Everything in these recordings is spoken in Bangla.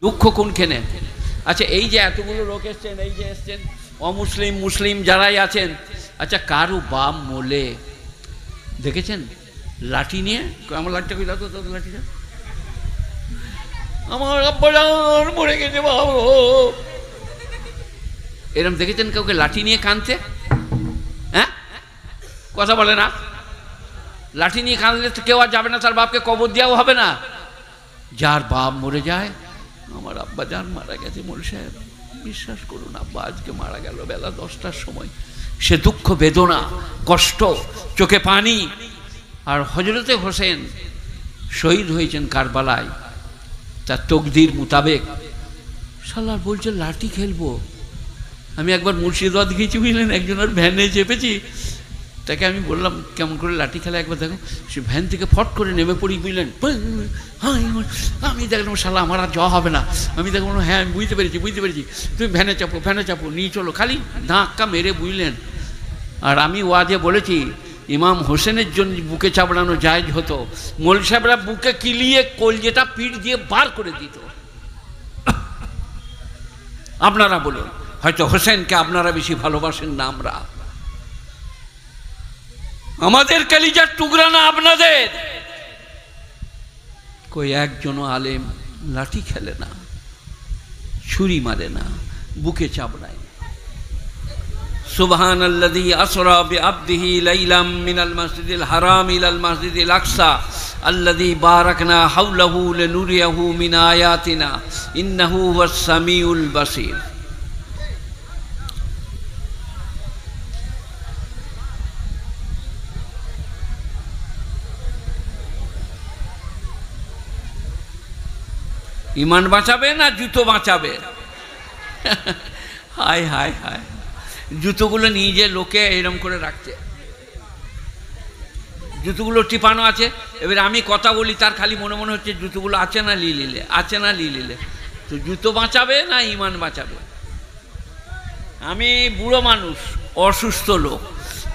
দুঃখ কোনখানে? আচ্ছা, এই যে এতগুলো লোক এসছেন, এই যে এসছেন অমুসলিম মুসলিম যারাই আছেন, আচ্ছা কারো বাপ মোলে দেখেছেন লাঠি নিয়ে? আমার লাঠিটা কই দাও তো, লাঠিটা আমার আব্বা মরে গেছে বাবু, এরকম দেখেছেন কাউকে লাঠি নিয়ে কাঁদতে? হ্যাঁ, কথা বলে না? লাঠি নিয়ে কাঁদলে তো কেউ আর যাবে না, তার বাপকে কবর দেওয়াও হবে না। যার বাপ মরে যায়, আমার আব্বা যান মারা গেছে মোল সাহেব, বিশ্বাস করুন আব্বা আজকে মারা গেল বেলা 10টার সময়, সে দুঃখ বেদনা কষ্ট চোখে পানি। আর হজরতে হোসেন শহীদ হয়েছেন কারবালায়, তার তকদির মোতাবেক। শালা বলছে লাঠি খেলবো। আমি একবার মুর্শিদাবাদ গিয়েছি বুঝলেন, একজনের ভ্যানে চেপেছি, তাকে আমি বললাম কেমন করে লাঠি খেলা একবার দেখো। সে ভ্যান থেকে ফট করে নেমে পড়ি বুঝলেন। আমি দেখলাম শালা আমার আর যাওয়া হবে না। আমি দেখলাম হ্যাঁ আমি বুঝতে পেরেছি তুমি ভ্যানে চাপো নিয়ে চলো, খালি ধাক্কা মেরে বুঝলেন। আর আমি ওয়াজে বলেছি ইমাম হোসেনের জন্য বুকে চাপড়ানো জায়েজ হতো, মোল সাহেবরা বুকে কিলিয়ে কলজেটা পিঠ দিয়ে বার করে দিত। আপনারা বলুন, হয়তো হোসেনকে আপনারা বেশি ভালোবাসেন না, আমরা আমাদের কলিজার টুকরা না আপনাদের। কই একজনও আলেম লাঠি খেলে না, ছুরি মারে না, বুকে চাপড়ায়। সুবহানাল্লাযী আসরা বিআবদিহি লাইলাম মিনাল মাসজিদিল হারাম ইলাল মাসজিদিল আকসা আল্লাযী বারাকনা হাওলাহু লিনুরিয়াহু মিন আয়াতিনা ইন্নাহু হুয়াস সামিউল বাসীর। ইমান বাঁচাবে না জুতো বাঁচাবে? হায় হায় হায়, জুতোগুলো নিয়ে যে লোকে এরম করে রাখছে, জুতোগুলো টিপানো আছে। এবারে আমি কথা বলি, তার খালি মনে মনে হচ্ছে জুতোগুলো আছে না লিলিলে, আছে না লিলিলে। তো জুতো বাঁচাবে না ইমান বাঁচাবে? আমি বুড়ো মানুষ, অসুস্থ লোক,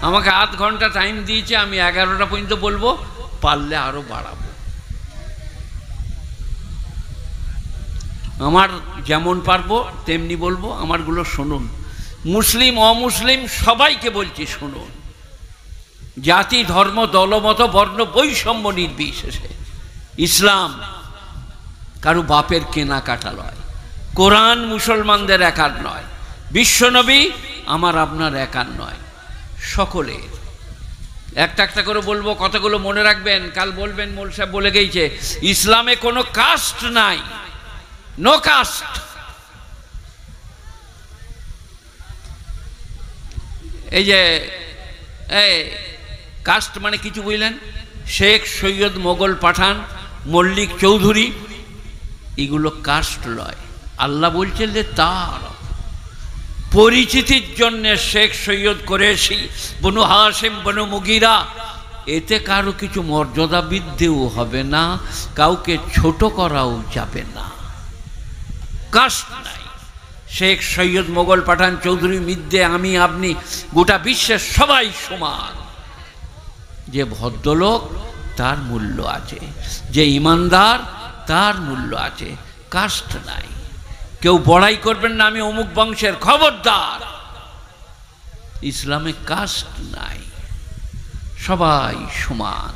আমাকে আধ ঘন্টা টাইম দিয়েছে, আমি 11টা পর্যন্ত বলবো, পারলে আরো বাড়াবো। আমার যেমন পারবো তেমনি বলবো, আমারগুলো শুনুন। মুসলিম অমুসলিম সবাইকে বলছি শুনুন, জাতি ধর্ম দলমত বর্ণ বৈষম্য নির্বিশেষে। ইসলাম কারো বাপের কেনাকাটা নয়, কোরআন মুসলমানদের একার নয়, বিশ্বনবী আমার আপনার একার নয়, সকলের। একটা একটা করে বলবো, কথাগুলো মনে রাখবেন, কাল বলবেন মোল সাহেব বলে গেছে ইসলামে কোনো কাস্ট নাই, নো কাস্ট। এই যে কাস্ট মানে কিছু বুঝলেন, শেখ সৈয়দ মোগল পাঠান মল্লিক চৌধুরী এগুলো কাস্ট লয়। আল্লাহ বলছেন যে তার পরিচিতির জন্য শেখ সৈয়দ কুরেশি বনু হাশিম বনু মুগিরা, এতে কারো কিছু মর্যাদা বৃদ্ধিও হবে না, কাউকে ছোট করাও যাবে না, কাস্ট নাই। শেখ সৈয়দ মোগল পাঠান চৌধুরী মিদ্দে আমি আপনি গোটা বিশ্বের সবাই সমান। যে ভদ্রলোক তার মূল্য আছে, যে ইমানদার তার মূল্য আছে, কাস্ট নাই। কেউ বড়াই করবেন না আমি অমুক বংশের, খবরদার। ইসলামে কাস্ট নাই, সবাই সমান।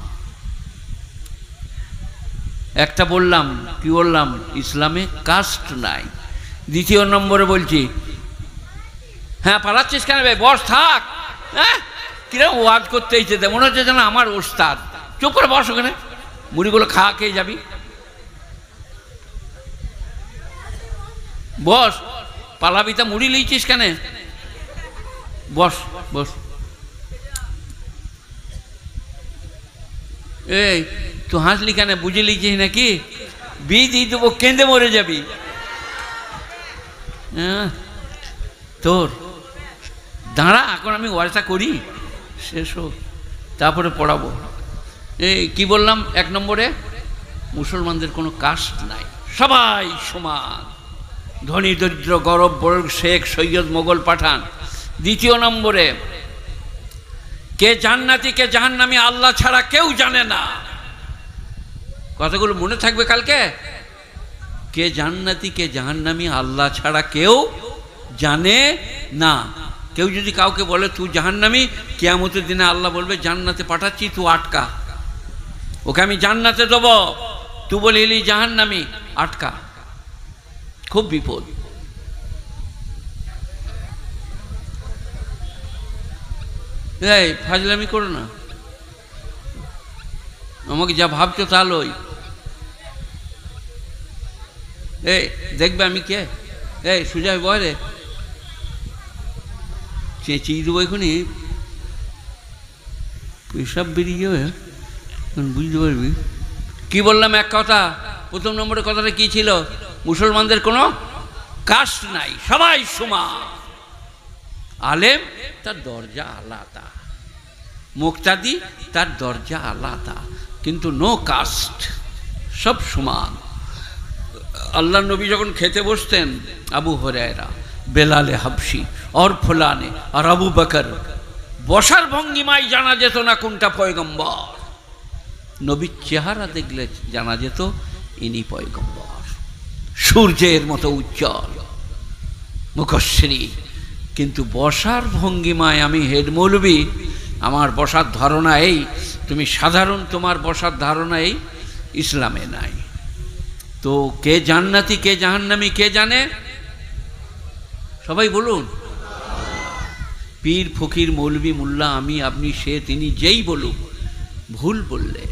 একটা বললাম, কি বললাম? ইসলামে কাস্ট নাই। দ্বিতীয় নম্বরে বলছি, হ্যাঁ পালাচ্ছিস কেন ভাই, বস থাক। হ্যাঁ কিরকম ওয়াজ করতে ইচ্ছে, মনে হচ্ছে যেন আমার ওস্তাদ। চুপ করে বস ওখানে, মুড়িগুলো খাওয়া খেয়ে যাবি, বস। পালাবি তা মুড়ি লিয়েছিস কেন? বস বস। এই তুই হাসলি কেন, বুঝে লিখছিস নাকি? বিয়ে দিয়ে দেবো, কেঁদে মরে যাবি। হ্যাঁ তোর দাঁড়া, এখন আমি ওয়াজটা করি, শেষ হোক, তারপরে পড়াবো। এই কি বললাম? এক নম্বরে মুসলমানদের কোনো কাস্ট নাই, সবাই সমান, ধনী দরিদ্র গরব বড় শেখ সৈয়দ মোগল পাঠান। দ্বিতীয় নম্বরে কে জান্নাতি কে জাহান্নামী আল্লাহ ছাড়া কেউ জানে না। কথাগুলো মনে থাকবে কালকে। কে জান্নাতি কে জাহান্নামী আল্লাহ ছাড়া কেউ জানে না। কেউ যদি কাউকে বলে তুই জাহান্নামী, কিয়ামতের দিনে আল্লাহ বলবে জান্নাতে পাঠাচ্ছি, তুই আটকা, ওকে আমি জান্নাতে দেব, তুই বলিলি জাহান্নামী, আটকা। খুব বিপদ। এই ফাজলামি করো না, আমাকে যা ভাবছো তা লই। এই দেখবে আমি কে? এই সুজয় বয় রে, চেঁচিয়ে দেবো এখনই, পেশাব বেরিয়ে যাবে, বুঝতে পারবি। কি বললাম এক কথা, প্রথম নম্বরের কথাটা কি ছিল? মুসলমানদের কোনো কাস্ট নাই, সবাই সমান। আলেম তার দরজা আলাদা, মুক্তাদি তার দরজা আলাদা, কিন্তু নো কাস্ট, সব সমান। আল্লাহ নবী যখন খেতে বসতেন, আবু হুরায়রা, বেলালে হাবশি আর ফুলানে আর আবু বকর, বসার ভঙ্গিমায় জানা যেত না কোনটা পয়গম্বর। নবীর চেহারা দেখলে জানা যেত ইনি পয়গম্বর, সূর্যের মতো উজ্জ্বল মুখশ্রী। কিন্তু বসার ভঙ্গিমায় আমি হেড মৌলবী, আমার বসার ধারণা এই, তুমি সাধারণ তোমার বসার ধারণা এই, ইসলামে নাই। তো কে জান্নাতি কে জাহান্নামী কে জানে? সবাই বলুন। পীর ফকির মৌলবী মোল্লা আমি আপনি সে তিনি যেই বলুক, ভুল বললে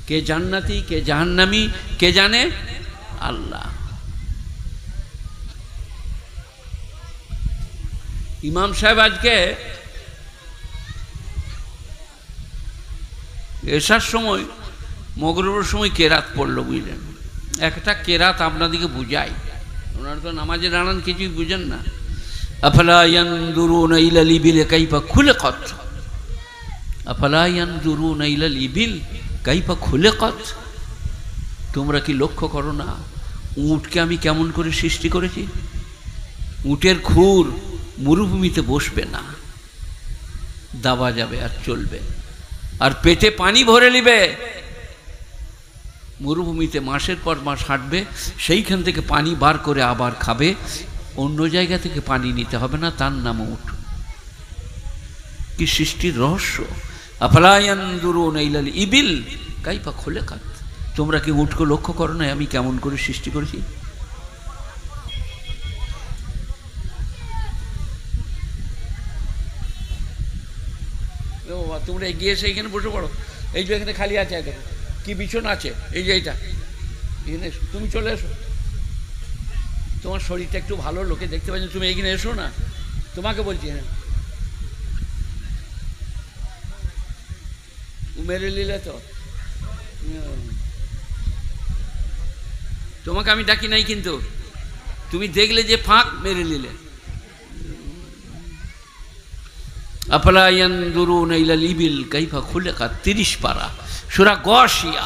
কে জান্নাতি কে জাহান্নামী কে জানে? আল্লাহ। ইমাম সাহেব আজকে এসার সময় মগরিবের সময় কেরাত পড়লো, বুঝলেন? একটা কেরাত আপনাদেরকে বুঝাই, ওনারা তো নামাজে দাঁড়ান কিছুই বুঝেন না। আফলা ইয়ানজুরুনা ইলাল ইবিল কাইফা খুলিকাত, আফলা ইয়ানজুরুনা ইলাল ইবিল কাইফা খুলিকাত। তোমরা কি লক্ষ্য করো না উটকে আমি কেমন করে সৃষ্টি করেছি? উটের খুর মরুভূমিতে বসবে না, দাবা যাবে আর চলবে, আর পেটে পানি ভরে নিবে, মরুভূমিতে মাসের পর মাস হাঁটবে, সেইখান থেকে পানি বার করে আবার খাবে, অন্য জায়গা থেকে পানি নিতে হবে না, তার নাম উট। কি সৃষ্টির রহস্য! আফলা ইয়ানজুরুনা ইলাল ইবিল কাইফা খুলিকাত। তোমরা কি উটকে লক্ষ্য করো না আমি কেমন করে সৃষ্টি করেছি? তোমরা এগিয়ে এসে এখানে বসে পড়ো, এই যে এখানে খালি আছে, এখানে কি বিছানা আছে, এই যে এইটা, এখানে তুমি চলে এসো। তোমার শরীরটা একটু ভালো, লোকে দেখতে পাচ্ছেন, তুমি এখানে এসো না, তোমাকে বলছি। হ্যাঁ, মেরে নিলে তো, তোমাকে আমি ডাকি নাই, কিন্তু তুমি দেখলে যে ফাঁক, মেরে নিলে। আফলা ইয়ানজুরুনা ইলাল ইবিল কাইফা খুলিকাত, 30 পারা, সূরা গাশিয়া।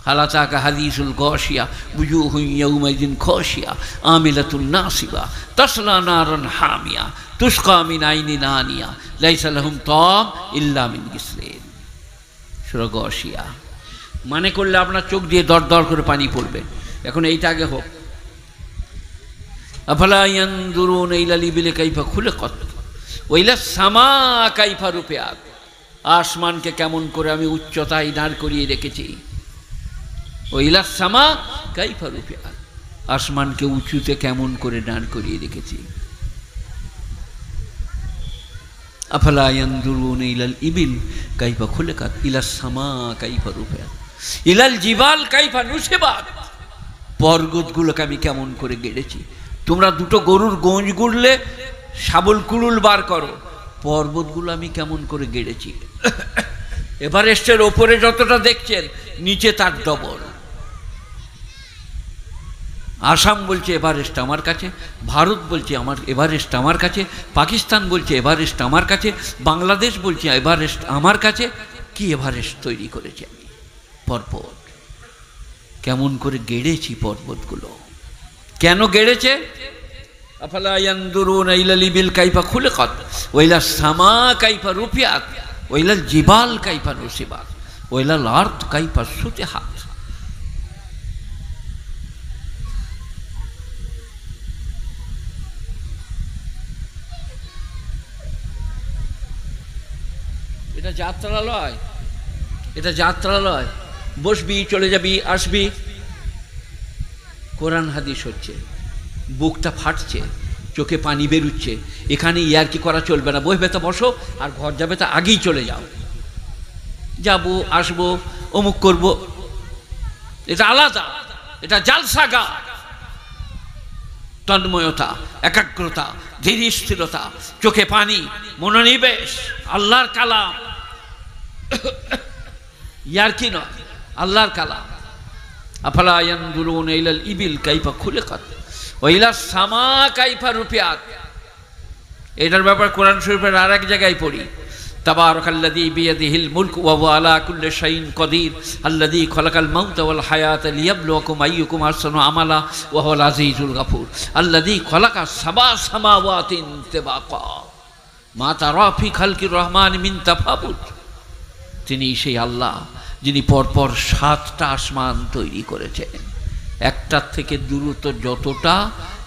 হাল আতাকা হাদিসুল গাশিয়া বুজুহুন ইয়াউমাইযিন খাশিয়া আমিলাতুন নাসিবা তাসলা নারান হামিয়া তুসকা মিন আইনিন আনিয়া লাইসা লাহুম তাম ইল্লা মিন গিসলিন। সূরা গাশিয়া মানে করলে আপনার চোখ দিয়ে দর দর করে পানি পড়বে। এখন এইটা আগে হোক। আফলা ইয়ানজুরুনা ইলাল ইবিল কাইফা খুলিকাত ওয়া ইলাস সামা কাইফা রুফিআত। আসমানকে কেমন করে আমি উচ্চতায় দাঁড় করিয়ে রেখেছি। ওয়া ইলাস সামা কাইফা রুফিআত, আসমানকে উঁচুতে কেমন করে দাঁড় করিয়ে রেখেছি। আফলা ইয়ানজুরুনা ইলাল ইবিল কাইফা খুলিকাত ইলাস সামা কাইফা রুফিআত ইলাল জিবাল কাইফা নুসিবাত। পর্বতগুলোকে আমি কেমন করে গেড়েছি। তোমরা দুটো গরুর গোঁজ গুড়লে শাবল কুড়ুল বার করো, পর্বতগুলো আমি কেমন করে গেড়েছি। এভারেস্টের ওপরে যতটা দেখছেন নিচে তার ডবল। আসাম বলছে এভারেস্ট আমার কাছে, ভারত বলছে আমার এভারেস্ট আমার কাছে, পাকিস্তান বলছে এভারেস্ট আমার কাছে, বাংলাদেশ বলছে এভারেস্ট আমার কাছে। কি এভারেস্ট তৈরি করেছি আমি? পর্বত। কেমন করে গেড়েছি পর্বতগুলো, কেন গেড়েছে? আফলা ইয়ানজুরুনা ইলাল ইবিল কাইফা খুলিকাত ওয়া ইলাস সামা কাইফা রুফিআত ওয়া ইলাল জিবাল কাইফা নুসিবাত ওয়া ইলাল আরদ কাইফা সুতিহাত। এটা যাত্রালয়, এটা যাত্রালয়। বসবি, চলে যাবি, আসবি। কোরআন হাদিস হচ্ছে, বুকটা ফাটছে, চোখে পানি বেরুচ্ছে। এখানে ইয়ার্কি করা চলবে না। বসবে তো বসো, আর ঘর যাবে তা আগেই চলে যাও। যাবো, আসবো, অমুক করব, এটা আলাদা। এটা জালসাগা। তন্ময়তা, একাগ্রতা, ধীর স্থিরতা, চোখে পানি, মনোনিবেশ, আল্লাহর কালাম। ইয়ার্কি নয়, আল্লাহর কালাম। আফালা ইয়ানজুরুনা ইলাল ইবিল কাইফা খুলিকাত ওয়া ইলাস সামা কাইফা রুফিআত। এটার ব্যাপার কোরআন শরীফের আর এক জায়গায় পড়ি, তাবারাকাল্লাযী বিয়াদিহিল মুলক ওয়া হুয়া আলা কুল্লি শাইইন কাদির আল্লাযী খালাকাল মাউতা ওয়াল হায়াতা লিয়াবলুয়াকুম আইয়ুকুম আহসানু আমালা ওয়া হুয়াল আজিজুল গফুর আল্লাযী খালাকা সাবা সামাওয়াতিন তিবাকা মা তারা ফি খালকির রহমান মিন তাফাবুত। তিনি সেই আল্লাহ যিনি পরপর 7টা আসমান তৈরি করেছেন। একটার থেকে দূরত্ব যতটা,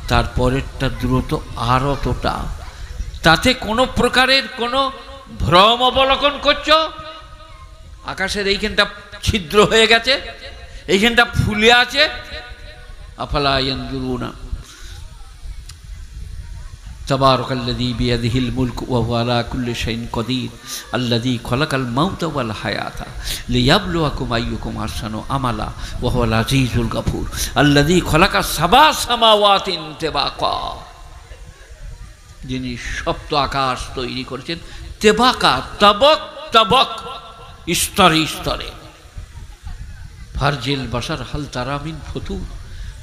তার পরেরটা দূরত্ব আর অতটা। তাতে কোনো প্রকারের কোনো ভ্রম অবলোকন করছো? আকাশের এইখানটা ছিদ্র হয়ে গেছে, এইখানটা ফুলে আছে। আফালা ইয়ানজুরুনা তাবারাকাল্লাযী বিয়াদিহিল মুলক ওয়া হুয়া আলা কুল্লি শাইইন কাদির আল্লাযী খালাকাল মাউতা ওয়াল হায়াতা লিয়াবলুয়াকুম আইয়ুকুম আহসানু আমালা ওয়া হুয়াল আজিজুল গফুর আল্লাযী খালাকা সাবা সামাওয়াতিন তিবাকা। যিনি সপ্ত আকাশ তৈরি করেছেন তেবাকা, তবক তবক, স্তরে স্তরে। ফারজিল বাসার হাল তারা মিন ফুতুর।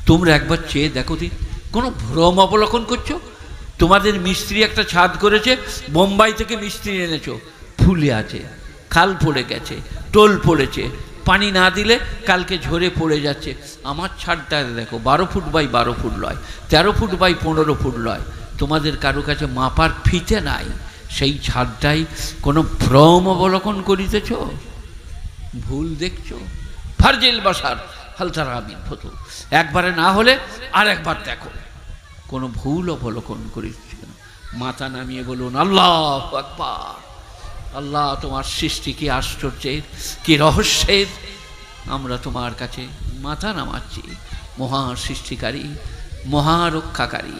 তোমরা একবার চেয়ে দেখো দিন, কোনো ভ্রম অবলোকন করছো? তোমাদের মিস্ত্রি একটা ছাদ করেছে, বোম্বাই থেকে মিস্ত্রি এনেছো, ফুলে আছে, খাল পড়ে গেছে, টোল পড়েছে, পানি না দিলে কালকে ঝরে পড়ে যাচ্ছে। আমার ছাদটা দেখো 12 ফুট বাই 12 ফুট লয়, 13 ফুট বাই 15 ফুট লয়। তোমাদের কারো কাছে মাপার ফিতে নাই, সেই ছাদটাই কোনো ভ্রম অবলোকন করিতেছ, ভুল দেখছো। ফারজিল বাসার হাল তারা মিন ফুতুর। একবারে না হলে আর একবার দেখো, কোনো ভুল অবলোকন করিস। মাথা নামিয়ে বলুন আল্লাহু আকবার। আল্লাহ, তোমার সৃষ্টি কি আশ্চর্যের, কি রহস্যের। আমরা তোমার কাছে মাথা নামাচ্ছি, মহা সৃষ্টিকারী, মহারক্ষাকারী।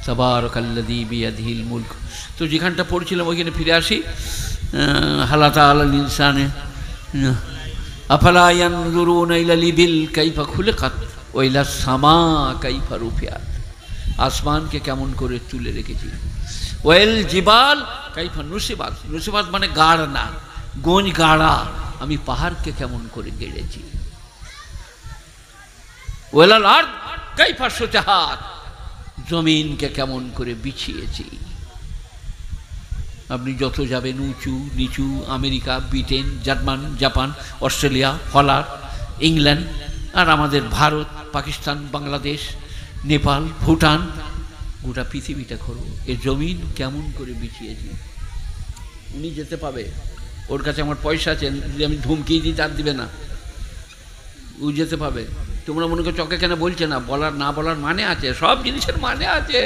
তাবারাকাল্লাযী বিয়াদিহিল মুলক। তো যেখানটা পড়ছিলাম ওইখানে ফিরে আসি। হালাতা আলাল ইনসানে আফালা ইয়ানজুরুনা ইলাল ইবিল কাইফা খুলিকাত ওয়া ইলাস সামা কাইফা রুফিআত। আসমানকে কেমন করে তুলে রেখেছি। ওয়াল জিবাল কাইফা নুসিবাত। নুসিবাত মানে গাড় না, গোঁজ গাড়া। আমি পাহাড়কে কেমন করে গেড়েছি। ওয়ালাল আরদ কাইফা সুতিহাত। জমিনকে কেমন করে বিছিয়েছি। আপনি যত যাবেন উঁচু নিচু, America, Britain, German, Japan, Australia, Holland, England, আর আমাদের ভারত, পাকিস্তান, বাংলাদেশ, নেপাল, ভুটান, গোটা পৃথিবীটা করো, এ জমিন কেমন করে বিছিয়েছি। উনি যেতে পাবে, ওর কাছে আমার পয়সা আছে, যদি আমি ধুমকি দিই তার দিবে না, ও যেতে পাবে। তোমরা মনে করো চকে কেন বলছে না, বলার না বলার মানে আছে, সব জিনিসের মানে আছে।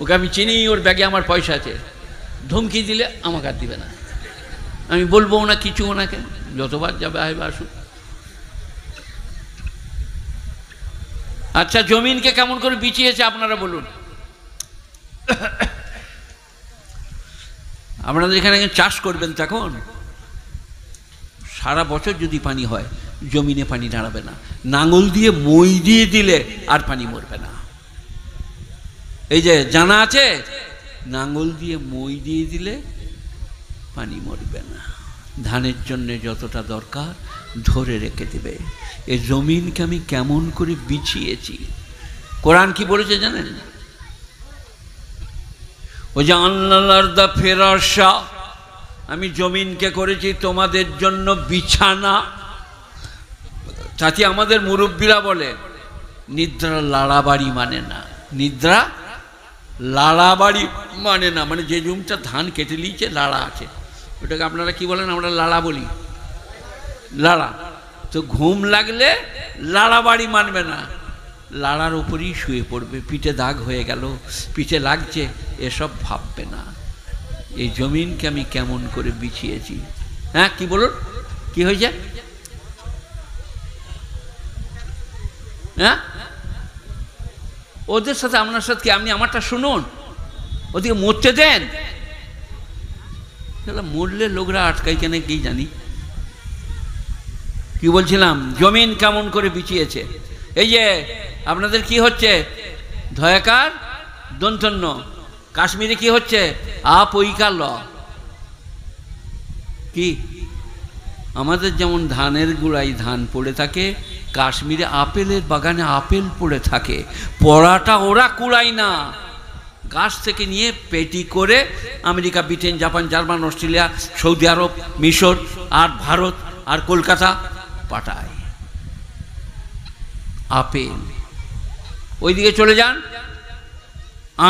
ওকে আমি চিনি, ওর ব্যাগে আমার পয়সা আছে, ধমকি দিলে আমাকে আর দিবে না। আমি বলবো না কিছু ওনাকে, যতবার যাবে আইবা আসুক। আচ্ছা, জমিনকে কেমন করে বিছিয়েছে আপনারা বলুন। আপনারা যেখানে চাষ করবেন তখন সারা বছর যদি পানি হয়, জমিনে পানি দাঁড়াবে না। নাঙল দিয়ে মই দিয়ে দিলে আর পানি মরবে না। এই যে জানা আছে, নাঙল দিয়ে মই দিয়ে দিলে পানি মরবে না। ধানের জন্য যতটা দরকার ধরে রেখে দেবে। এই জমিনকে আমি কেমন করে বিছিয়েছি। কোরআন কি বলেছে জানেন? ওই যে আল্লাহর ফেরাশা, আমি জমিনকে করেছি তোমাদের জন্য বিছানা। তাতে আমাদের মুরব্বীরা বলে নিদ্রা লাড়াবাড়ি মানে না, নিদ্রা লাড়াবাড়ি মানে না, মানে যে জমিটা ধান কেটে নিয়েছে লাড়া আছে, ওটাকে আপনারা কি বলেন? আমরা লাড়া বলি, লাড়া। তো ঘুম লাগলে লাড়াবাড়ি মানবে না, লাড়ার উপরেই শুয়ে পড়বে। পিঠে দাগ হয়ে গেল, পিঠে লাগছে, এসব ভাববে না। এই জমিনকে আমি কেমন করে বিছিয়েছি। হ্যাঁ কি বলুন, কি হয়েছে? হ্যাঁ ওদের সাথে আপনার সাথে কি, আপনি আমারটা শুনুন, ওদিকে মরতে দেন। মরলে লোকরা আটকাই কেন কি জানি। কি বলছিলাম, জমিন কেমন করে বিছিয়েছে। এই যে আপনাদের কি হচ্ছে, ধয়াকার দন্তন্য, কাশ্মীরে কি হচ্ছে, আপইকার ল। কি আমাদের যেমন ধানের গুঁড়ায় ধান পড়ে থাকে, কাশ্মীরে আপেলের বাগানে আপেল পড়ে থাকে। পড়াটা ওরা কুড়ায় না, গাছ থেকে নিয়ে পেটি করে America, Britain, Japan, German, Australia, Saudi Arab, মিশর আর ভারত আর কলকাতা পাঠায় আপেল। ওইদিকে চলে যান,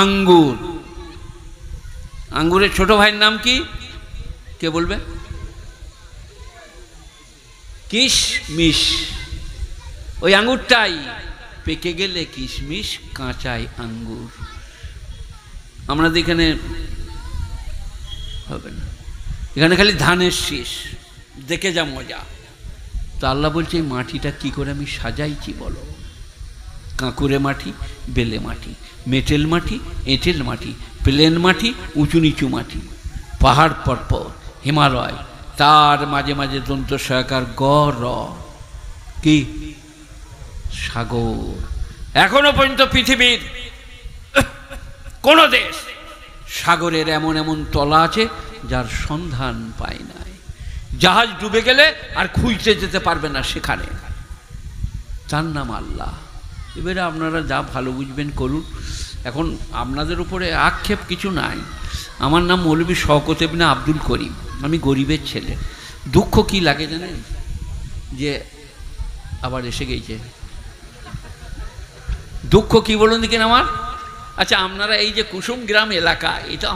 আঙ্গুর। আঙ্গুরের ছোট ভাইয়ের নাম কি, কে বলবে? কিশমিশ। ওই আঙ্গুরটাই পেকে গেলে কিশমিশ, কাঁচায় আঙ্গুর। আমাদের এখানে হবে না, এখানে খালি ধানের শীষ, দেখে যা মজা। তো আল্লাহ বলছে এই মাটিটা কি করে আমি সাজাইছি বলো। কাঁকুরে মাটি, বেলে মাটি, মেটেল মাটি, এঁটেল মাটি, প্লেন মাটি, উঁচু নিচু মাটি, পাহাড় পর্বত, হিমালয়, তার মাঝে মাঝে দন্ত সহায়কার র, কি সাগর। এখনো পর্যন্ত পৃথিবীর কোন দেশ সাগরের এমন এমন তলা আছে যার সন্ধান পায় নাই। জাহাজ ডুবে গেলে আর খুঁজতে যেতে পারবে না সেখানে। তার নাম আল্লাহ। এবারে আপনারা যা ভালো বুঝবেন করুন। এখন আপনাদের উপরে আক্ষেপ কিছু নাই। আমার নাম মৌলভী শওকত ইবনে আব্দুল করিম, আমি গরিবের ছেলে। দুঃখ কি লাগে জানেন, যে আবার এসে গেছে দুঃখ কি বলুন দিকেন আমার। আচ্ছা আপনারা এই যে কুসুম গ্রাম এলাকা, এটা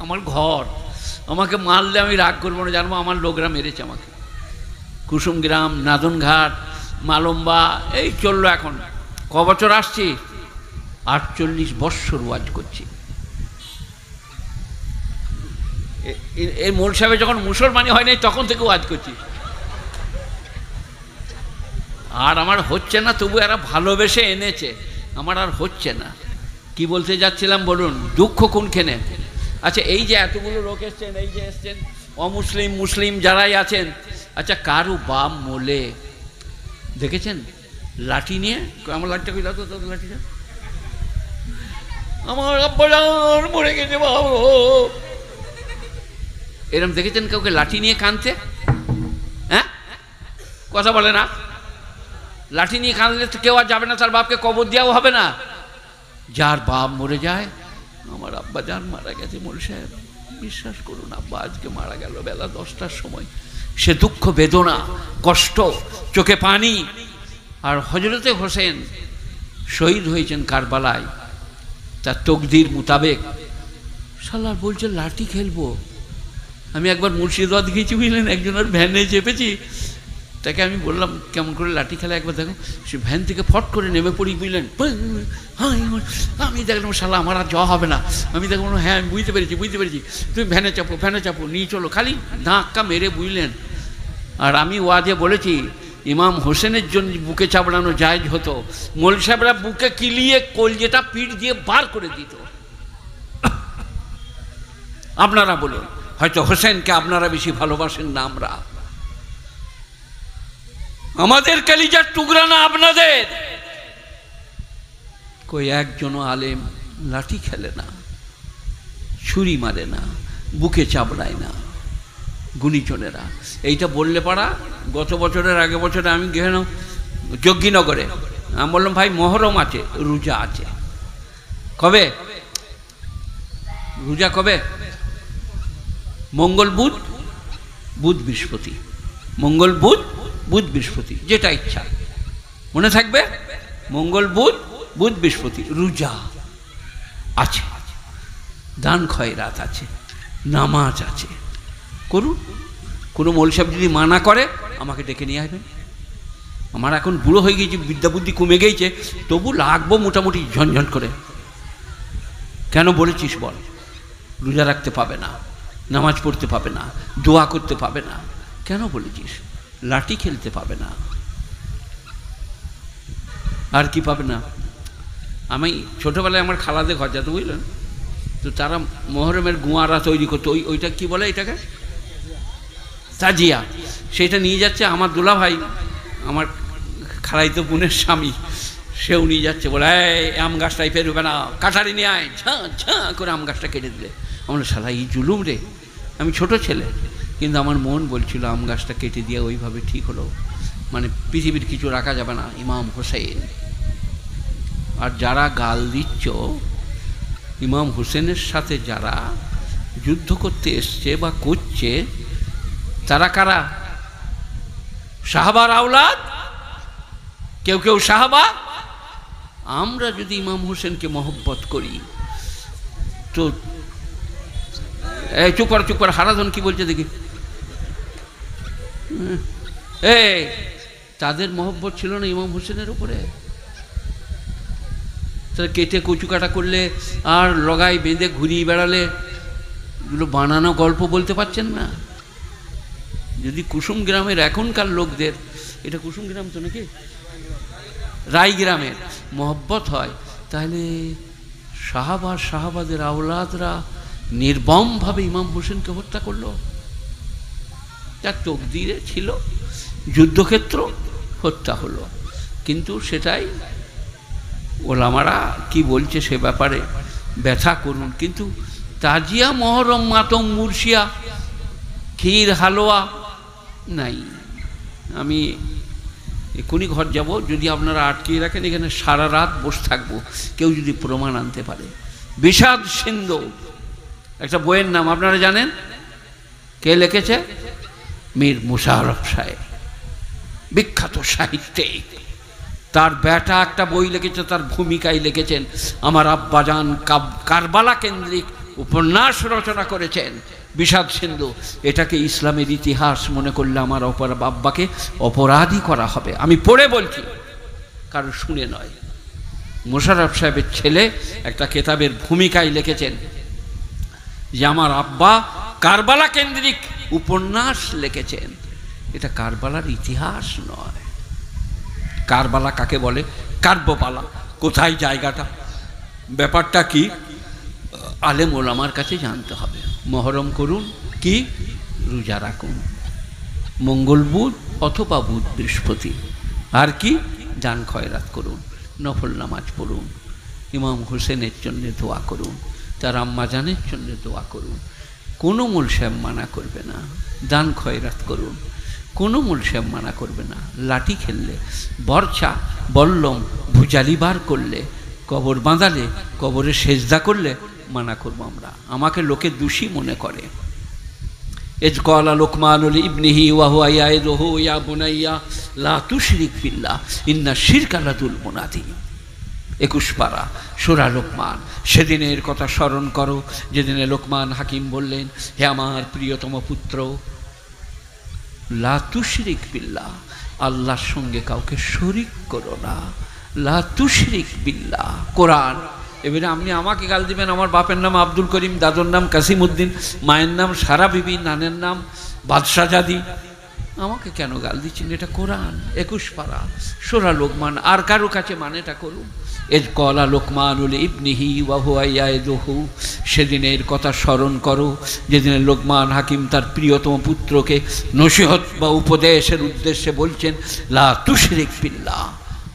আমার ঘর। আমাকে মারলে আমি রাগ করবো না, জানবো আমার লোকরা মেরেছে আমাকে। কুসুম গ্রাম, নাদনঘাট, মালম্বা, এই চললো। এখন ক বছর আসছি, 48 বৎসর ওয়াজ করছি। এই মোল সাহেব যখন মুসলমানি হয় নাই তখন থেকে ওয়াজ করছি। আর আমার হচ্ছে না, তবু এরা ভালোবেসে এনেছে, আমার আর হচ্ছে না। কি বলতে যাচ্ছিলাম বলুন, দুঃখ কোনখানে। আচ্ছা এই যে এতগুলো লোক এসছেন, এই যে এসছেন অমুসলিম মুসলিম যারাই আছেন, আচ্ছা কারু বাপ মোলে দেখেছেন লাঠি নিয়ে? আমার লাঠিটা কই দাও তো, লাঠিটা আমার আব্বা মরে গেছে বাবু, এরকম দেখেছেন কাউকে লাঠি নিয়ে কাঁদতে? হ্যাঁ কথা বলে না। লাঠি নিয়ে কাঁদলে তো কেউ আর যাবে না, তার বাপকে কবর দেওয়াও হবে না। যার বাপ মরে যায়, আমার আব্বা যার মারা গেছে মোল সাহেব, বিশ্বাস করুন আব্বা আজকে মারা গেল বেলা 10টার সময়। সে দুঃখ, বেদনা, কষ্ট, চোখে পানি। আর হজরতে হোসেন শহীদ হয়েছেন কারবালায়, তার তকদির মোতাবেক। শালার বলছে লাঠি খেলবো। আমি একবার মুর্শিদাবাদ গিয়েছি বুঝলেন, একজনের ভ্যানে চেপেছি, তাকে আমি বললাম কেমন করে লাঠি খেলা একবার দেখো। সে ভ্যান থেকে ফট করে নেমে পড়ি বুঝলেন। আমি দেখলাম শালা আমার আর যাওয়া হবে না। আমি দেখলাম হ্যাঁ আমি বুঝতে পেরেছি তুমি ভ্যানে চাপো নিয়ে চলো, খালি ধাক্কা মেরে বুঝলেন। আর আমি ওয়াজে বলেছি ইমাম হোসেনের জন্য বুকে চাপড়ানো জায়েজ হতো, মোল সাহেবরা বুকে কিলিয়ে কলজেটা পিঠ দিয়ে বার করে দিত। আপনারা বলুন, হয়তো হোসেনকে আপনারা বেশি ভালোবাসেন না আমরা। আমাদের কালিজার টুকরা না আপনাদের। কই একজনও আলেম লাঠি খেলে না, ছুরি মারে না, বুকে চাপড়ায় না। গুণীজনেরা এইটা বললে পারা। গত বছরের আগে বছরে আমি গেলাম যজ্ঞীনগরে, আমি বললাম ভাই মহরম আছে, রোজা আছে। কবে রোজা? কবে? মঙ্গল বুধ, বুধ বৃহস্পতি, মঙ্গল বুধ, বুধ বৃহস্পতি, যেটা ইচ্ছা মনে থাকবে। মঙ্গল বুধ, বুধ বৃহস্পতি রোজা আছে, দান খয়রাত আছে, নামাজ আছে, করুন। কোনো মৌল সাহেব যদি মানা করে আমাকে ডেকে নিয়ে আসবেন। আমার এখন বুড়ো হয়ে গিয়েছে, বিদ্যা বুদ্ধি কমে গিয়েছে, তবু লাগবো মোটামুটি ঝনঝন করে। কেন বলেছিস বল? রোজা রাখতে পাবে না। নামাজ পড়তে পাবে না, দোয়া করতে পাবে না। কেন বলেছিস? লাঠি খেলতে পাবে না। আর কি পাবে না? আমি ছোটোবেলায় আমার খালাদের ঘর যেত, বুঝলেন তো, তারা মহরমের গুঁয়ারা তৈরি করতো, ওইটা কি বলে এটাকে, তাজিয়া, সেটা নিয়ে যাচ্ছে আমার দুলা ভাই, আমার খালাইতো বোনের স্বামী, সেও নিয়ে যাচ্ছে, বলে এই আম গাছটাই পেরোবে না, কাঠারি নিয়ে আয়, ঝাঁ ঝাঁ করে আম গাছটা কেটে দিলে। আমরা শালা এই জুলুম রে। আমি ছোট ছেলে, কিন্তু আমার মন বলছিল আম গাছটা কেটে দিয়ে ওইভাবে ঠিক হলো, মানে পৃথিবীর কিছু রাখা যাবে না, ইমাম হোসেন। আর যারা গাল দিচ্ছ, ইমাম হোসেনের সাথে যারা যুদ্ধ করতে এসছে বা করছে, তারা কারা? সাহাবার আওলাদ, কেউ কেউ সাহাবা। আমরা যদি ইমাম হোসেনকে মহব্বত করি তো চুপ কর, হারাধন কি বলছে দেখি। তাদের মহব্বত ছিল না ইমাম হোসেনের উপরে? তারা কেটে কচু কাটা করলে আর লগাই বেঁধে ঘুরিয়ে বেড়ালে, এগুলো বানানো গল্প বলতে পারছেন না? যদি কুসুম গ্রামের এখনকার লোকদের, এটা কুসুম গ্রাম তো নাকি, রায়গ্রামের মহব্বত হয়, তাহলে সাহাবাদের আওলাদরা নির্মমভাবে ইমাম হোসেনকে হত্যা করলো। তার তকদিরে ছিল, যুদ্ধক্ষেত্র হত্যা হলো। কিন্তু সেটাই ওলামারা কি বলছে সে ব্যাপারে ব্যথা করুন। কিন্তু তাজিয়া, মহরম, মাতম, মুর্শিয়া, ক্ষীর, হালুয়া নাই। আমি এক্ষুনি ঘর যাব, যদি আপনারা আটকিয়ে রাখেন এখানে সারা রাত বসে থাকবো, কেউ যদি প্রমাণ আনতে পারে। বিষাদ সিন্ধু একটা বইয়ের নাম, আপনারা জানেন কে লিখেছে? মীর মুশাররফ সাহেব, বিখ্যাত সাহিত্যিক। তার বেটা একটা বই লিখেছে, তার ভূমিকায় লিখেছেন। আমার আব্বাজান কারবালা কেন্দ্রিক উপন্যাস রচনা করেছেন, বিষাদ সিন্ধু। এটাকে ইসলামের ইতিহাস মনে করলে আমার আব্বাকে অপরাধী করা হবে। আমি পড়ে বলছি, কারণ শুনে নয়। মুশাররফ সাহেবের ছেলে একটা কেতাবের ভূমিকায় লিখেছেন যে আমার আব্বা কারবালা কেন্দ্রিক উপন্যাস লিখেছেন। এটা কারবালার ইতিহাস নয়। কারবালা কাকে বলে? কার্ববালা কোথায় জায়গাটা, ব্যাপারটা কি, আলেম ওলামার কাছে জানতে হবে। মহরম করুন, কি রোজা রাখুন, মঙ্গল বুধ অথবা বুধ বৃহস্পতি, আর কি দান খয়রাত করুন, নফল নামাজ পড়ুন, ইমাম হোসেনের জন্য দোয়া করুন, তার আম্মাজানের জন্য দোয়া করুন। কোনো মূল সাহেব মানা করবে না। দান খয়রাত করুন, কোনো মূল সাহেব মানা করবে না। লাঠি খেললে, বর্ষা, বল্লম, ভুজালি বার করলে, কবর বাঁধালে, কবরে সেজদা করলে মানা করবো আমরা। আমাকে লোকে দোষী মনে করে। এজ ক্বালা লুকমান লিবনিহি ওয়া হুয়া ইয়াইদুহু ইয়া বুনাইয়া লা তুশরিক বিল্লাহ ইন্না শিরকা লাযুলমুন আযীম। 21 পারা সূরা লোকমান। সেদিনের কথা স্মরণ করো যেদিনে লোকমান হাকিম বললেন, হে আমার প্রিয়তম পুত্র, লা তুশরিক বিল্লাহ, আল্লাহর সঙ্গে কাউকে শরিক করো না। লা তুশরিক বিল্লাহ, কোরআন। এবারে আপনি আমাকে গাল দিবেন, আমার বাপের নাম আব্দুল করিম, দাদুর নাম কাসিম উদ্দিন, মায়ের নাম সারা বিবি, নানের নাম বাদশাজাদি, আমাকে কেন গাল দিচ্ছেন? এটা কোরআন, 21 পারা সূরা লোকমান। আর কারো কাছে মানেটা করুন। এজ ক্বালা লুকমানুল ইবনিহি ওয়া হুয়া ইয়াইদুহু, সেদিনের কথা স্মরণ করো যেদিনে লোকমান হাকিম তার প্রিয়তম পুত্রকে নসিহত বা উপদেশের উদ্দেশ্যে বলছেন, লা তুশরিক বিল্লাহ,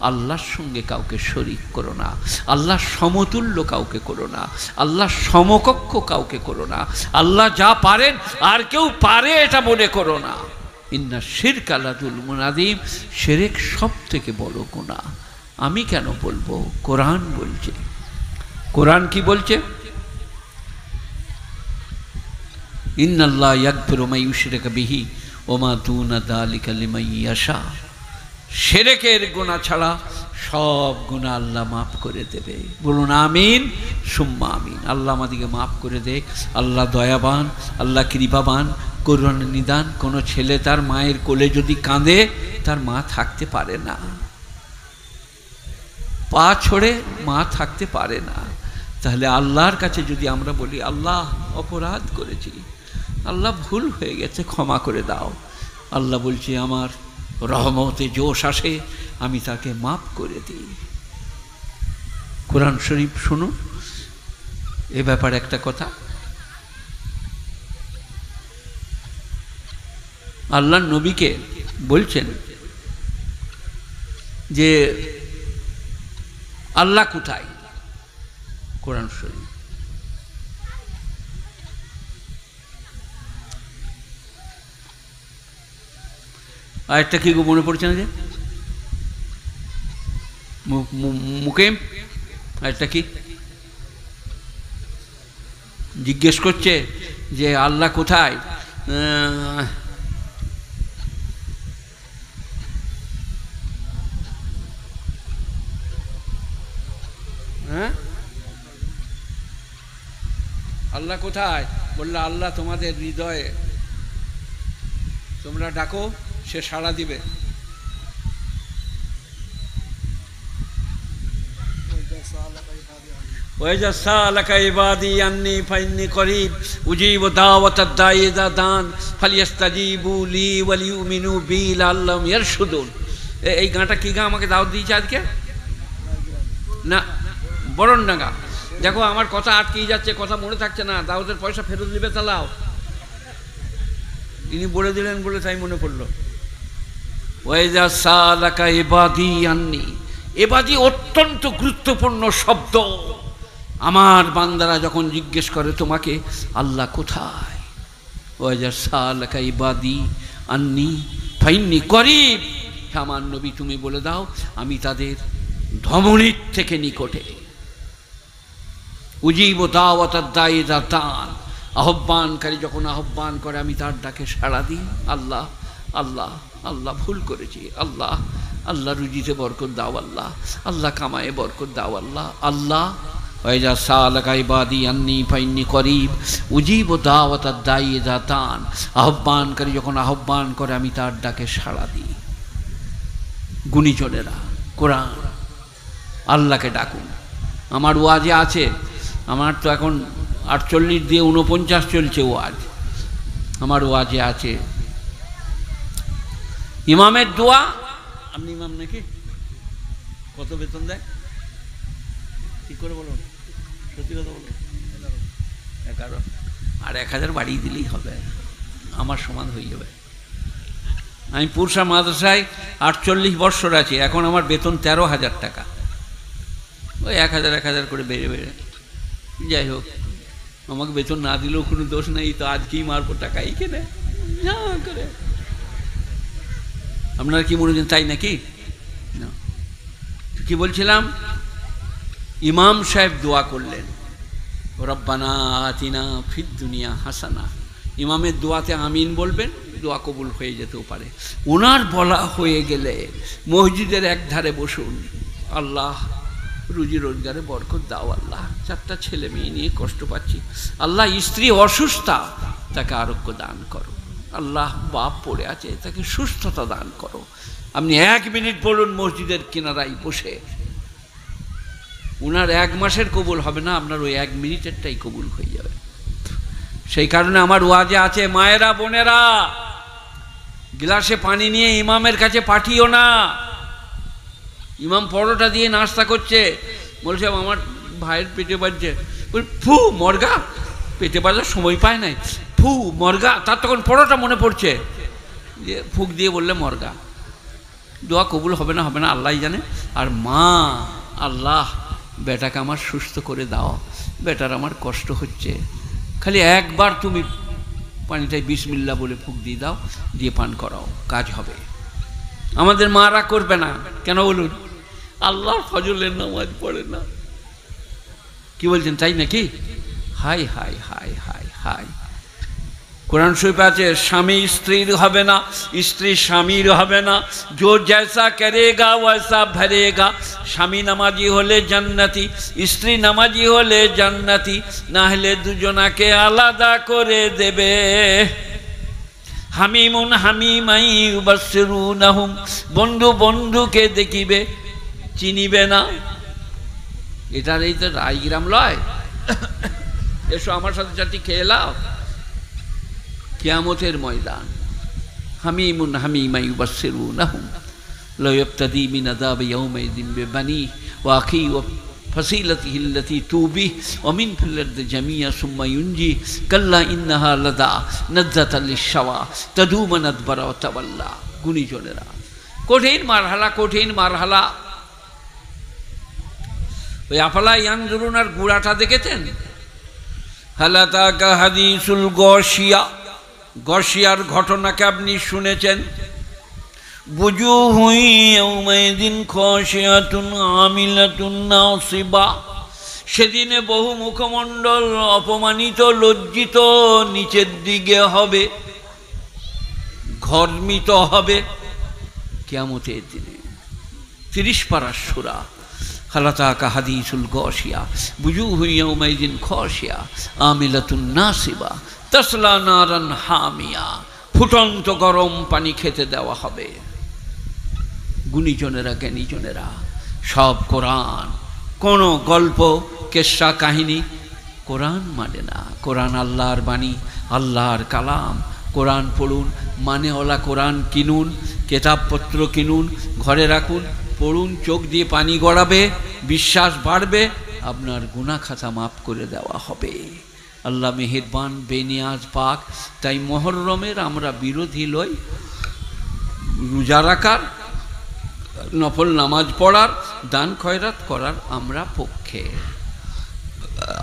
আল্লাহর সঙ্গে কাউকে শরিক করো না, আল্লাহর সমতুল্য কাউকে করো না, আল্লাহর সমকক্ষ কাউকে করো না। আল্লাহ যা পারেন আর কেউ পারে এটা মনে করো না। ইন্না শিরকা লাযুলমুন আযীম, শিরক সব থেকে বড় গুনাহ। আমি কেন বলবো? কোরআন বলছে। কোরআন কি বলছে? ইন্নাল্লাহ ইয়াগফিরু মা ইউশরিকা বিহি ওয়া মা দুনা যালিকা লিমান ইয়াশা। শিরকের গুনাহ ছাড়া সব গুনাহ আল্লাহ মাফ করে দেবে। বলুন আমিন সুম্মা আমিন। আল্লাহ আমাদেরকে মাফ করে দেখ। আল্লাহ দয়াবান, আল্লাহ কৃপাবান, করুণা নিদান। কোনো ছেলে তার মায়ের কোলে যদি কাঁদে, তার মা থাকতে পারে না, পা ছড়ে মা থাকতে পারে না। তাহলে আল্লাহর কাছে যদি আমরা বলি, আল্লাহ অপরাধ করেছি, আল্লাহ ভুল হয়ে গেছে, ক্ষমা করে দাও। আল্লাহ বলছে আমার রহমতে জোশ আসে, আমি তাকে মাফ করে দিই। কোরআন শরীফ শুনুন এ ব্যাপারে একটা কথা। আল্লাহ নবীকে বলছেন যে আল্লাহ কোথায়, কোরআন শরীফ আরেকটা কি মনে পড়ছে না যে মুকেম, আরেকটা কি জিজ্ঞেস করছে যে আল্লাহ কোথায়, হ্যাঁ আল্লাহ কোথায়? বললো আল্লাহ তোমাদের হৃদয়ে, তোমরা ডাকো সে সাড়া দিবে। وإذا سألك عبادي عني فإني قريب أجيب دعوة الداعي إذا دعان فليستجيبوا لي وليؤمنوا بي لعلهم يرشدون। এই গানটা কি গান আমাকে দাওয়াত দিয়েছে আজকে না, বরণডাঙ্গা। দেখো আমার কথা আটকেই যাচ্ছে, কথা মনে থাকছে না, দাওয়াতের পয়সা ফেরত দিবে তালাও। ইনি বলে দিলেন বলে তাই মনে পড়লো। ওয়াইজা সালাকা ইবাদি আন্নি, এবাদি অত্যন্ত গুরুত্বপূর্ণ শব্দ। আমার বান্দারা যখন জিজ্ঞেস করে তোমাকে আল্লাহ কোথায়, ওয়াইজা সালাকা ইবাদি আন্নি ফাইন্নি করিব, আমার নবী তুমি বলে দাও আমি তাদের ধমনীর থেকে নিকটে। উজিব দাওয়াতাদ দাঈ ইযা দাআন, আহ্বানকারী যখন আহ্বান করে আমি তার ডাকে সাড়া দিই। আল্লাহ আল্লাহ আল্লাহ ভুল করেছি, আল্লাহ আল্লাহ রুজিতে বরকত দাও, আল্লাহ আল্লাহ কামায়ে বরকত দাও, আল্লাহ আল্লাহ। ওয়াইজা সালাকা ইবাদি আন্নি ফাইন্নি করিব উজিব দাওয়াতাদ দাঈ ইযা দাআন, আহ্বানকারী যখন আহ্বান করে আমি তার ডাকে সাড়া দিই। গুণীজনেরা কোরআন, আল্লাহকে ডাকুন। আমার ওয়াজে আছে, আমার তো এখন 48 দিয়ে 49 চলছে ওয়াজ, আমার ওয়াজে আছে ইমামের দোয়া। আপনি ইমাম নাকি? কত বেতন দেয় ঠিক করে বলুন, সত্যি কথা বলুন। 11 আর 1000 বাড়িয়ে দিলেই হবে, আমার সমান হয়ে যাবে। আমি পুরসা মাদ্রাসায় 48 বৎসর আছি, এখন আমার বেতন 13,000 টাকা। ওই 1000 করে বেড়ে বেড়ে, যাই হোক আমাকে বেতন না দিলেও কোনো দোষ নেই, তো আজকেই মারবো টাকা এইখানে করে। আপনারা কি মনে হচ্ছেন তাই নাকি? না, কি বলছিলাম, ইমাম সাহেব দোয়া করলেন রব্বানা আতিনা ফিদ দুনিয়া হাসানা। ইমামের দোয়াতে আমিন বলবেন, দোয়া কবুল হয়ে যেতেও পারে। ওনার বলা হয়ে গেলে মসজিদের এক ধারে বসুন, আল্লাহ রুজি রোজগারে বরকত দাও, আল্লাহ 4টা ছেলে মেয়ে নিয়ে কষ্ট পাচ্ছি, আল্লাহ স্ত্রী অসুস্থা তাকে আরোগ্য দান করো, আল্লাহ বাপ পড়ে আছে তাকে সুস্থতা দান করো। আপনি 1 মিনিট বলুন মসজিদের কিনারায় বসে, ওনার 1 মাসের কবুল হবে না, আপনার ওই 1 মিনিটেরটাই কবুল হয়ে যাবে। সেই কারণে আমার ওয়াজে আছে, মায়েরা বোনেরা গ্লাসে পানি নিয়ে ইমামের কাছে পাঠিও না। ইমাম পরোটা দিয়ে নাস্তা করছে, বলছে আমার ভাইয়ের পেটে বাজছে, ফু মর্গা, পেটে বাজার সময় পায় নাই, ফু মর্গা, তার তখন পরোটা মনে পড়ছে, যে ফুক দিয়ে বললে মর্গা। দোয়া কবুল হবে না, হবে না আল্লাহ জানে। আর মা, আল্লাহ বেটাকে আমার সুস্থ করে দাও, বেটার আমার কষ্ট হচ্ছে, খালি একবার তুমি পানিটাই বিসমিল্লাহ বলে ফুক দিয়ে দাও, দিয়ে পান করাও, কাজ হবে। আমাদের মারা করবে না কেন বলুন? আল্লাহর ফজলের নামাজ পড়ে না, কি বলছেন তাই নাকি? হাই হাই হাই হাই হাই। কোরআন শরীফে আছে স্বামী স্ত্রীর হবে না, স্ত্রী স্বামীর হবে না, जो जैसा करेगा वैसा भरेगा। স্বামী নামাজি হলে জান্নাতি, স্ত্রী নামাজি হলে জান্নাতি, না হলে দুজনাকে আলাদা করে দেবে। হামিমুন হামিমাই ইউবাসসিরুনাহুম, বন্ধু বন্ধুকে দেখিবে চিনিবে না। এটার এই তো রায়গ্রাম লয়, এসো আমার সাথে চারটি খেয়ে লাও। কিয়ামতের ময়দান। হামিমুন হামিমা ইউবাসসিরুনাহুম লা ইয়াবতাদি মিন আযাবি ইয়াউমাইযিন বিবানি ওয়া আখি ওয়া ফাসিলাতিহি আল্লাতী তুবি ওয়া মিন ফিল আরদি জামিয়া সুম্মা ইউনজি কাল্লা ইন্নাহা লাযা নাযাতাল লিশ-শাওয়া তাদুমু আদবারা ওয়া তাওয়াল্লা। গুণীজনেরা, কঠিন মারহালা, কঠিন মারহালা। ওই আফালা ইয়ানজুরুনার গুড়াটা দেখেছেন? হালাতাকা হাদিসুল গশিয়া, গশিয়ার ঘটনাকে আপনি শুনেছেন? বুজুহু ইয়াউমাইযিন খাশিয়াতুন আমিলাতুন নাসিবা, সেদিনে বহু মুখমণ্ডল অপমানিত, লজ্জিত, নিচের দিকে হবে, ঘর্মিত হবে কিয়ামতের দিনে। 30 পারার সূরা। হালাতাকা হাদিসুল গশিয়া বুজুহু ইয়াউমাইযিন খাশিয়া আমিলাতুন নাসিবা তাসলা নারান হামিয়া, ফুটন্ত গরম পানি খেতে দেওয়া হবে। গুণীজনেরা, জ্ঞানীজনেরা, সব কোরআন, কোনো গল্প কেসা কাহিনী কোরআন মানে না। কোরআন আল্লাহর বাণী, আল্লাহর কালাম। কোরআন পড়ুন, মানেওয়ালা কোরআন কিনুন, কেতাবপত্র কিনুন, ঘরে রাখুন, পড়ুন, চোখ দিয়ে পানি গড়াবে, বিশ্বাস বাড়বে, আপনার গুনাহ খাতা মাফ করে দেওয়া হবে। আল্লাহ মেহেরবান, বেনিয়াজ পাক। তাই মুহররমের আমরা বিরোধী লই, রোজা রাখার, নফল নামাজ পড়ার, দান খয়রাত করার আমরা পক্ষে।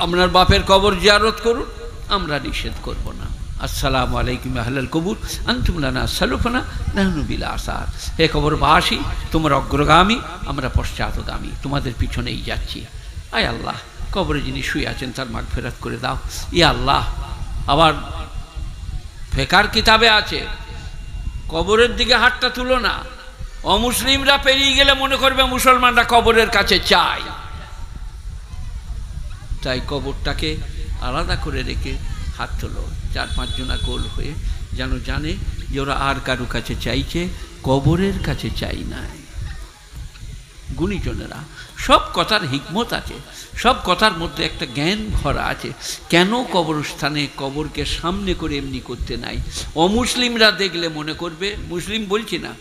আপনার বাপের কবর জিয়ারত করুন, আমরা নিষেধ করব না। আসসালামু আলাইকুম আহলাল কবুর আনতুম লানা সালুফানা নাহনু বিল আসার। হে কবরবাসী, তোমরা অগ্রগামী, আমরা পশ্চাৎগামী, তোমাদের পিছনেই যাচ্ছি। আয় আল্লাহ, কবরে যিনি শুয়ে আছেন তার মাগফিরাত করে দাও। ইয়া আল্লাহ, আবার ফেকার কিতাবে আছে, কবরের দিকে হাতটা তুলো না। অমুসলিমরা পেরিয়ে গেলে মনে করবে মুসলমানরা কবরের কাছে চায়, তাই কবরটাকে আলাদা করে রেখে হাত তোলো। 4-5 জনা গোল হয়ে যেন জানে যে ওরা আর কারো কাছে চাইছে, কবরের কাছে চাই নাই। গুণীজনেরা, সব কথার হিকমত আছে, সব কথার মধ্যে একটা জ্ঞান ভরা আছে। কেন কবরস্থানে কবরকে সামনে করে এমনি করতে নাই? অমুসলিমরা দেখলে মনে করবে, মুসলিম বলছি না,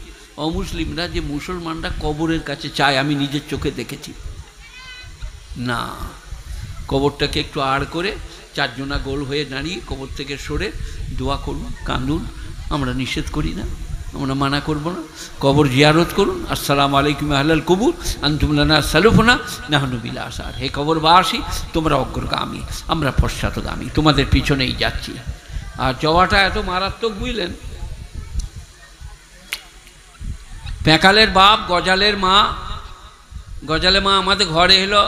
অমুসলিমরা যে মুসলমানরা কবরের কাছে চায়, আমি নিজের চোখে দেখেছি। না, কবরটাকে একটু আড় করে 4 জনা গোল হয়ে দাঁড়িয়ে কবর থেকে সরে দোয়া করুন, কাঁদুন। আমরা নিষেধ করি না, আমরা মানা করব না। কবর জিয়ারত করুন। আসসালামু আলাইকুম আহলাল কবুর আনতুম লানা সালুফানা নাহনু বিল আসার। হে কবরবাসী, তোমরা অগ্রগামী, আমরা পশ্চাৎগামী, তোমাদের পিছনেই যাচ্ছি। আর জবাটা এত মারাত্মক, বুঝলেন? প্যাকালের বাপ, গজালের মা, গজালের মা আমাদের ঘরে এলো।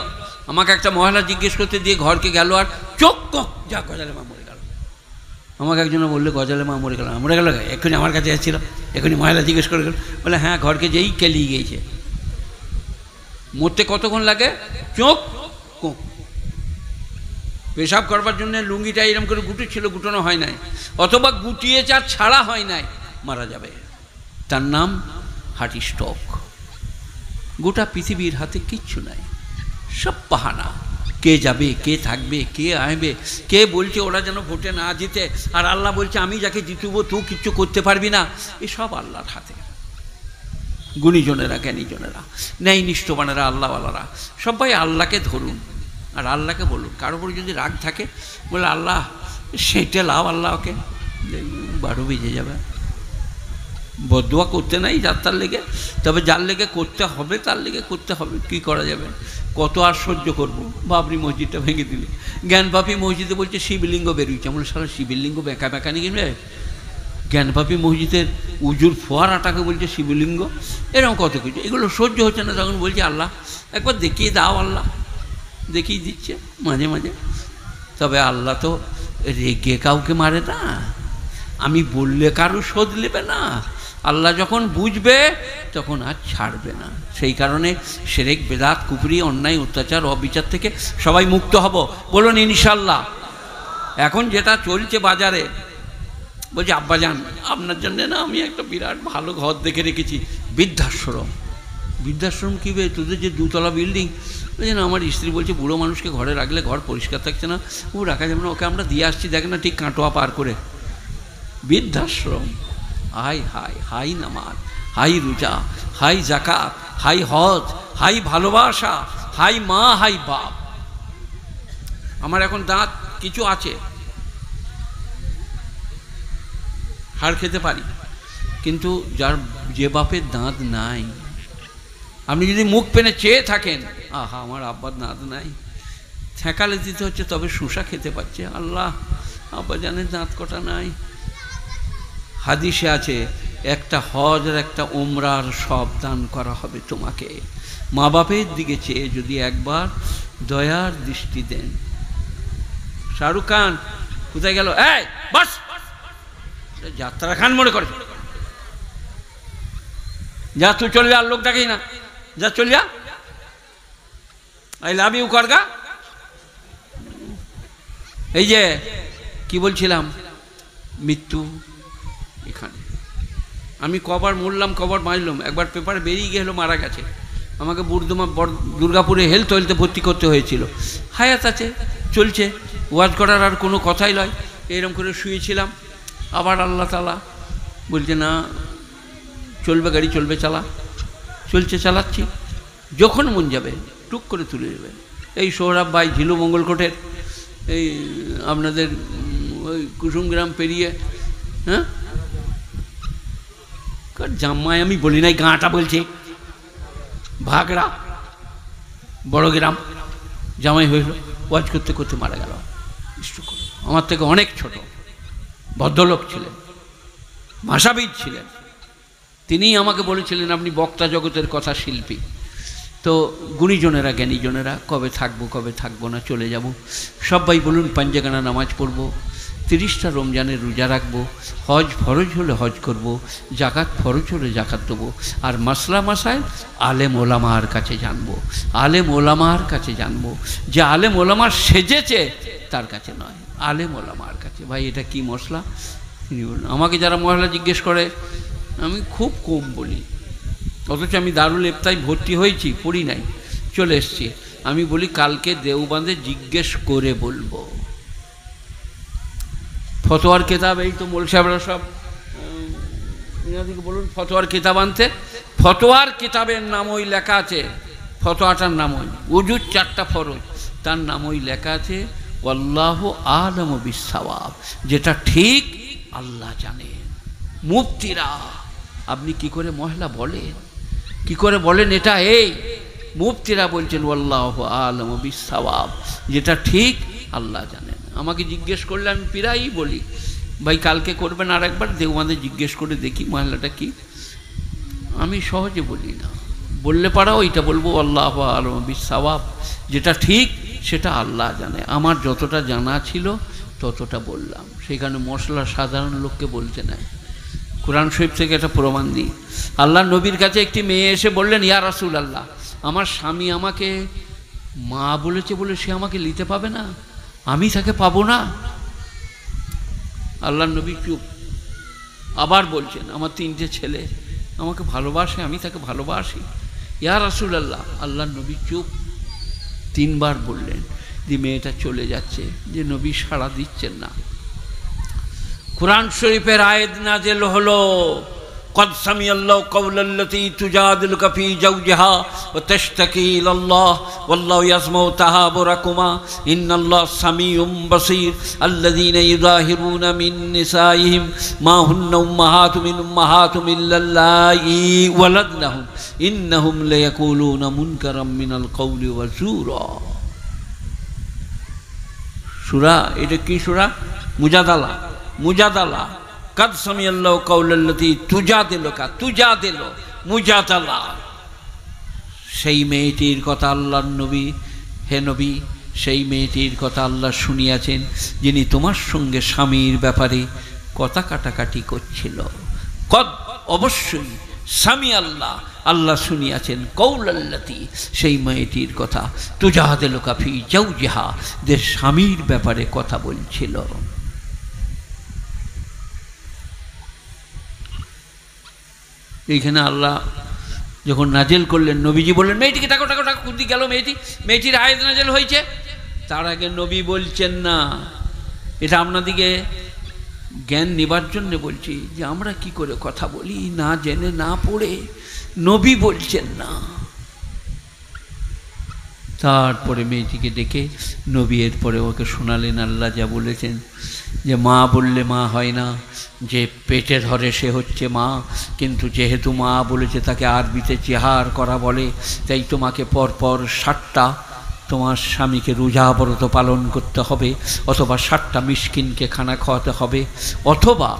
আমাকে একটা মহিলা জিজ্ঞেস করতে দিয়ে ঘরকে গেল, আর চোখ যা গজালের মা মরে গেল। আমাকে একজন বললে গজালের মা মরে গেল, মরে গেল, এক্ষুনি আমার কাছে এসেছিল, এক্ষুনি মহিলা জিজ্ঞেস করে গেল। বলে হ্যাঁ, ঘরকে যেই কেলিয়ে গিয়েছে। মরতে কতক্ষণ লাগে? চোখ কোক। পেশাব করবার জন্য লুঙ্গিটা এরকম করে গুটিয়েছিল, গুটানো হয় নাই, অথবা গুটিয়েছে আর ছাড়া হয় নাই, মারা যাবে। তার নাম হার্ট স্ট্রোক। গোটা পৃথিবীর হাতে কিচ্ছু নাই, সব বাহানা। কে যাবে, কে থাকবে, কে আসবে, কে বলছে ওরা যেন ভোটে না জিতে, আর আল্লাহ বলছে আমি যাকে জিতব তুই কিচ্ছু করতে পারবি না। এসব আল্লাহর হাতে। গুণীজনেরা, জ্ঞানীজনেরা, ন্যায়নিষ্ঠবানেরা, আল্লাহওয়ালারা, সবাই আল্লাহকে ধরুন আর আল্লাহকে বলুন। কারোর উপর যদি রাগ থাকে, বলে আল্লাহ সেটা লাভ, আল্লাহ ওকে 12 বেজে যাবে। বদদোয়া করতে নাই যার তার লেগে, তবে যার লেগে করতে হবে তার লেগে করতে হবে। কী করা যাবে? কত আর সহ্য করবো? বাবরি মসজিদটা ভেঙে দিলে, জ্ঞানপাপী মসজিদে বলছে শিবলিঙ্গ বেরোচ্ছে। আমরা সারা শিবলিঙ্গ বেঁকা বেঁকা নিয়ে গেলে, জ্ঞানপাপী মসজিদের উজুর ফোয়ারাটাকে বলছে শিবলিঙ্গ, এরকম কত কিছু। এগুলো সহ্য হচ্ছে না, তখন বলছে আল্লাহ একবার দেখিয়ে দাও। আল্লাহ দেখিয়ে দিচ্ছে মাঝে মাঝে। তবে আল্লাহ তো রেগে কাউকে মারে না, আমি বললে কারো শোধ নেবে না। আল্লাহ যখন বুঝবে তখন আর ছাড়বে না। সেই কারণে শিরক, বেদাত, কুফরি, অন্যায়, অত্যাচার, অবিচার থেকে সবাই মুক্ত হব, বলুন ইনশাল্লাহ। এখন যেটা চলছে বাজারে, বলছি আব্বাজান আপনার জন্যে না আমি একটা বিরাট ভালো ঘর দেখে রেখেছি, বৃদ্ধাশ্রম। বৃদ্ধাশ্রম কী বে, তোদের যে 2 তলা বিল্ডিং, বলছে না আমার স্ত্রী বলছে বুড়ো মানুষকে ঘরে রাখলে ঘর পরিষ্কার থাকছে না, ও রাখা যাবে না, ওকে আমরা দিয়ে আসছি, দেখ না ঠিক কাটোয়া পার করে। বৃদ্ধাশ্রম, হাই হাই হাই নামাজ, হাই রোজা, হাই জাকাত, হাই হজ, হাই ভালোবাসা, হাই মা, হাই বাপ। আমার এখন দাঁত কিছু আছে, হাড় খেতে পারি, কিন্তু যে বাপের দাঁত নাই, আপনি যদি মুখ পেনে চেয়ে থাকেন, আহা আমার আব্বার দাঁত নাই, ঠেকালে দিতে হচ্ছে তবে শুষা খেতে পাচ্ছে। আল্লাহ, আব্বা জানের দাঁত কটা নাই। হাদিসে আছে একটা হজ আর একটা উমরার সব দান করা হবে তোমাকে, মা বাপের দিকে চেয়ে যদি একবার দয়ার দৃষ্টি দেন। শাহরুখ খান কোথায় গেল? এই বাস, যাত্রা খান মনে করে, যা তুই চলে যা, আর লোক ডাকেই না, যা চলে যা, আই লাভ ইউ করগা। এই যে কি বলছিলাম, মৃত্যু এখানে। আমি কবার মরলাম, কবার বাঁচলাম, একবার পেপারে বেরিয়ে গেল মারা গেছে। আমাকে দুর্গাপুরে হেলথ ভর্তি করতে হয়েছিল। হায়াত আছে, চলছে, ওয়াজ করার আর কোনো কথাই নয়। এরকম করে শুয়েছিলাম, আবার আল্লাহ তাআলা বলছে না চলবে, গাড়ি চলবে, চালা। চলছে, চালাচ্ছি, যখন মন যাবে টুক করে তুলে দেবে। এই সৌরভ ভাই ঝিলু মঙ্গলকোটের এই আপনাদের ওই কুসুমগ্রাম পেরিয়ে, হ্যাঁ জাম্মাই আমি বলি নাই, গাঁটা বলছে, ভাগড়া বড় গ্রাম, জামাই হইল, ওয়াজ করতে করতে মারা গেল। আমার থেকে অনেক ছোট ভদ্রলোক ছিলেন, ভাষাবিদ ছিলেন। তিনিই আমাকে বলেছিলেন আপনি বক্তা জগতের কথা শিল্পী। তো গুণীজনেরা জ্ঞানীজনেরা কবে থাকবো কবে থাকবো না, চলে যাব। সবাই বলুন পাঞ্জাগানা নামাজ পড়বো, 30টা রমজানের রোজা রাখবো, হজ ফরজ হলে হজ করব, জাকাত ফরজ হলে জাকাত দেবো, আর মাসলা মাসাইল আলেম ওলামার কাছে জানবো। আলেম ওলামার কাছে জানবো, যে আলেম ওলামার সেজেছে তার কাছে নয়, আলেম ওলামার কাছে। ভাই এটা কি মশলা? তিনি বলুন। আমাকে যারা মশলা জিজ্ঞেস করে আমি খুব কম বলি, অথচ আমি দারুল ইফতায় ভর্তি হয়েছি, পড়ি নাই, চলে এসছি। আমি বলি কালকে দেওবাঁধে জিজ্ঞেস করে বলবো। ফতোয়ার কিতাব, এই তো মোল সাহেবরা সব ইনাদিকে বলুন ফতোয়ার কিতাব আনতে। ফতোয়ার কিতাবের নাম ওই লেখা আছে, ফতোয়াটার নাম ওই উজুর 4টা ফরজ, তার নাম ওই লেখা আছে আল্লাহু আ'লামু বিস-সাওয়াব, যেটা ঠিক আল্লাহ জানেন। মুফতিরা আপনি কি করে মহিলা বলেন, কি করে বলেন এটা? এই মুফতিরা বলছেন আল্লাহু আ'লামু বিস-সাওয়াব, যেটা ঠিক আল্লাহ জানেন। আমাকে জিজ্ঞেস করলে আমি প্রায়ই বলি ভাই কালকে করবেন আর একবার দেওবাঁধে জিজ্ঞেস করে দেখি মহিলাটা কি। আমি সহজে বলি না, বললে পারা ওইটা বলবো আল্লাহু আ'লামু বিস-সাওয়াব, যেটা ঠিক সেটা আল্লাহ জানে। আমার যতটা জানা ছিল ততটা বললাম, সেখানে মশলা সাধারণ লোককে বলতে নাই। কোরআন শরীফ থেকে একটা প্রমাণ দিই। আল্লাহ নবীর কাছে একটি মেয়ে এসে বললেন, ইয়া রাসূলুল্লাহ, আমার স্বামী আমাকে মা বলেছে বলে সে আমাকে নিতে পাবে না, আমি তাকে পাবো না। আল্লাহ নবী চুপ। আবার বলছেন, আমার 3টে ছেলে আমাকে ভালোবাসে, আমি তাকে ভালোবাসি, ইয়া রাসূলুল্লাহ। আল্লাহ নবী চুপ। 3বার বললেন, যে মেয়েটা চলে যাচ্ছে, যে নবী সাড়া দিচ্ছেন না। কুরআন শরীফের আয়াত নাযিল হলো, قد سمع الله قول التي تجادلك في زوجها وتشتكي إلى الله والله يسمع تحاوركما إن الله سميع بصير الذين يظاهرون من نسائهم ما هن أمهاتهم إلا اللائي ولدنهم إنهم ليقولون منكرا من القول وزورا। সূরা, এটা কি সূরা? মুজাদালা। মুজাদালা। কদ সামিআল্লাহু কাওলাল্লাতী তুজাদিলুকা, তুজাদিলু মুজাদালা। সেই মেয়েটির কথা আল্লাহর নবী, হে নবী, সেই মেয়েটির কথা আল্লাহ শুনিয়াছেন, যিনি তোমার সঙ্গে স্বামীর ব্যাপারে কথা কাটাকাটি করছিল। কদ, অবশ্যই, স্বামী আল্লাহ, আল্লাহ শুনিয়াছেন, কৌলাল্লাতী, সেই মেয়েটির কথা, তুজাদিলুকা ফি জাওজিহা, যে স্বামীর ব্যাপারে কথা বলছিল। এইখানে আল্লাহ যখন নাজেল করলেন, নবীজি বললেন মেয়েটিকে টাকো টাকো টাকো, কুদি গেল মেয়েটি, মেয়েটির আয়াত নাজেল হয়েছে। তার আগে নবী বলছেন না, এটা আপনাদিকে জ্ঞান নেবার জন্য বলছি যে আমরা কি করে কথা বলি না জেনে না পড়ে। নবী বলছেন না। তারপরে মেয়েটিকে ডেকে নবী এরপরে ওকে শোনালেন আল্লাহ যা বলেছেন, যে মা বললে মা হয় না, যে পেটে ধরে সে হচ্ছে মা, কিন্তু যেহেতু মা বলেছে তাকে আরবিতে চেহার করা বলে, তাই তোমাকে পরপর 60টা তোমার স্বামীকে রোজা ব্রত পালন করতে হবে, অথবা 60টা মিসকিনকে খানা খাওয়াতে হবে, অথবা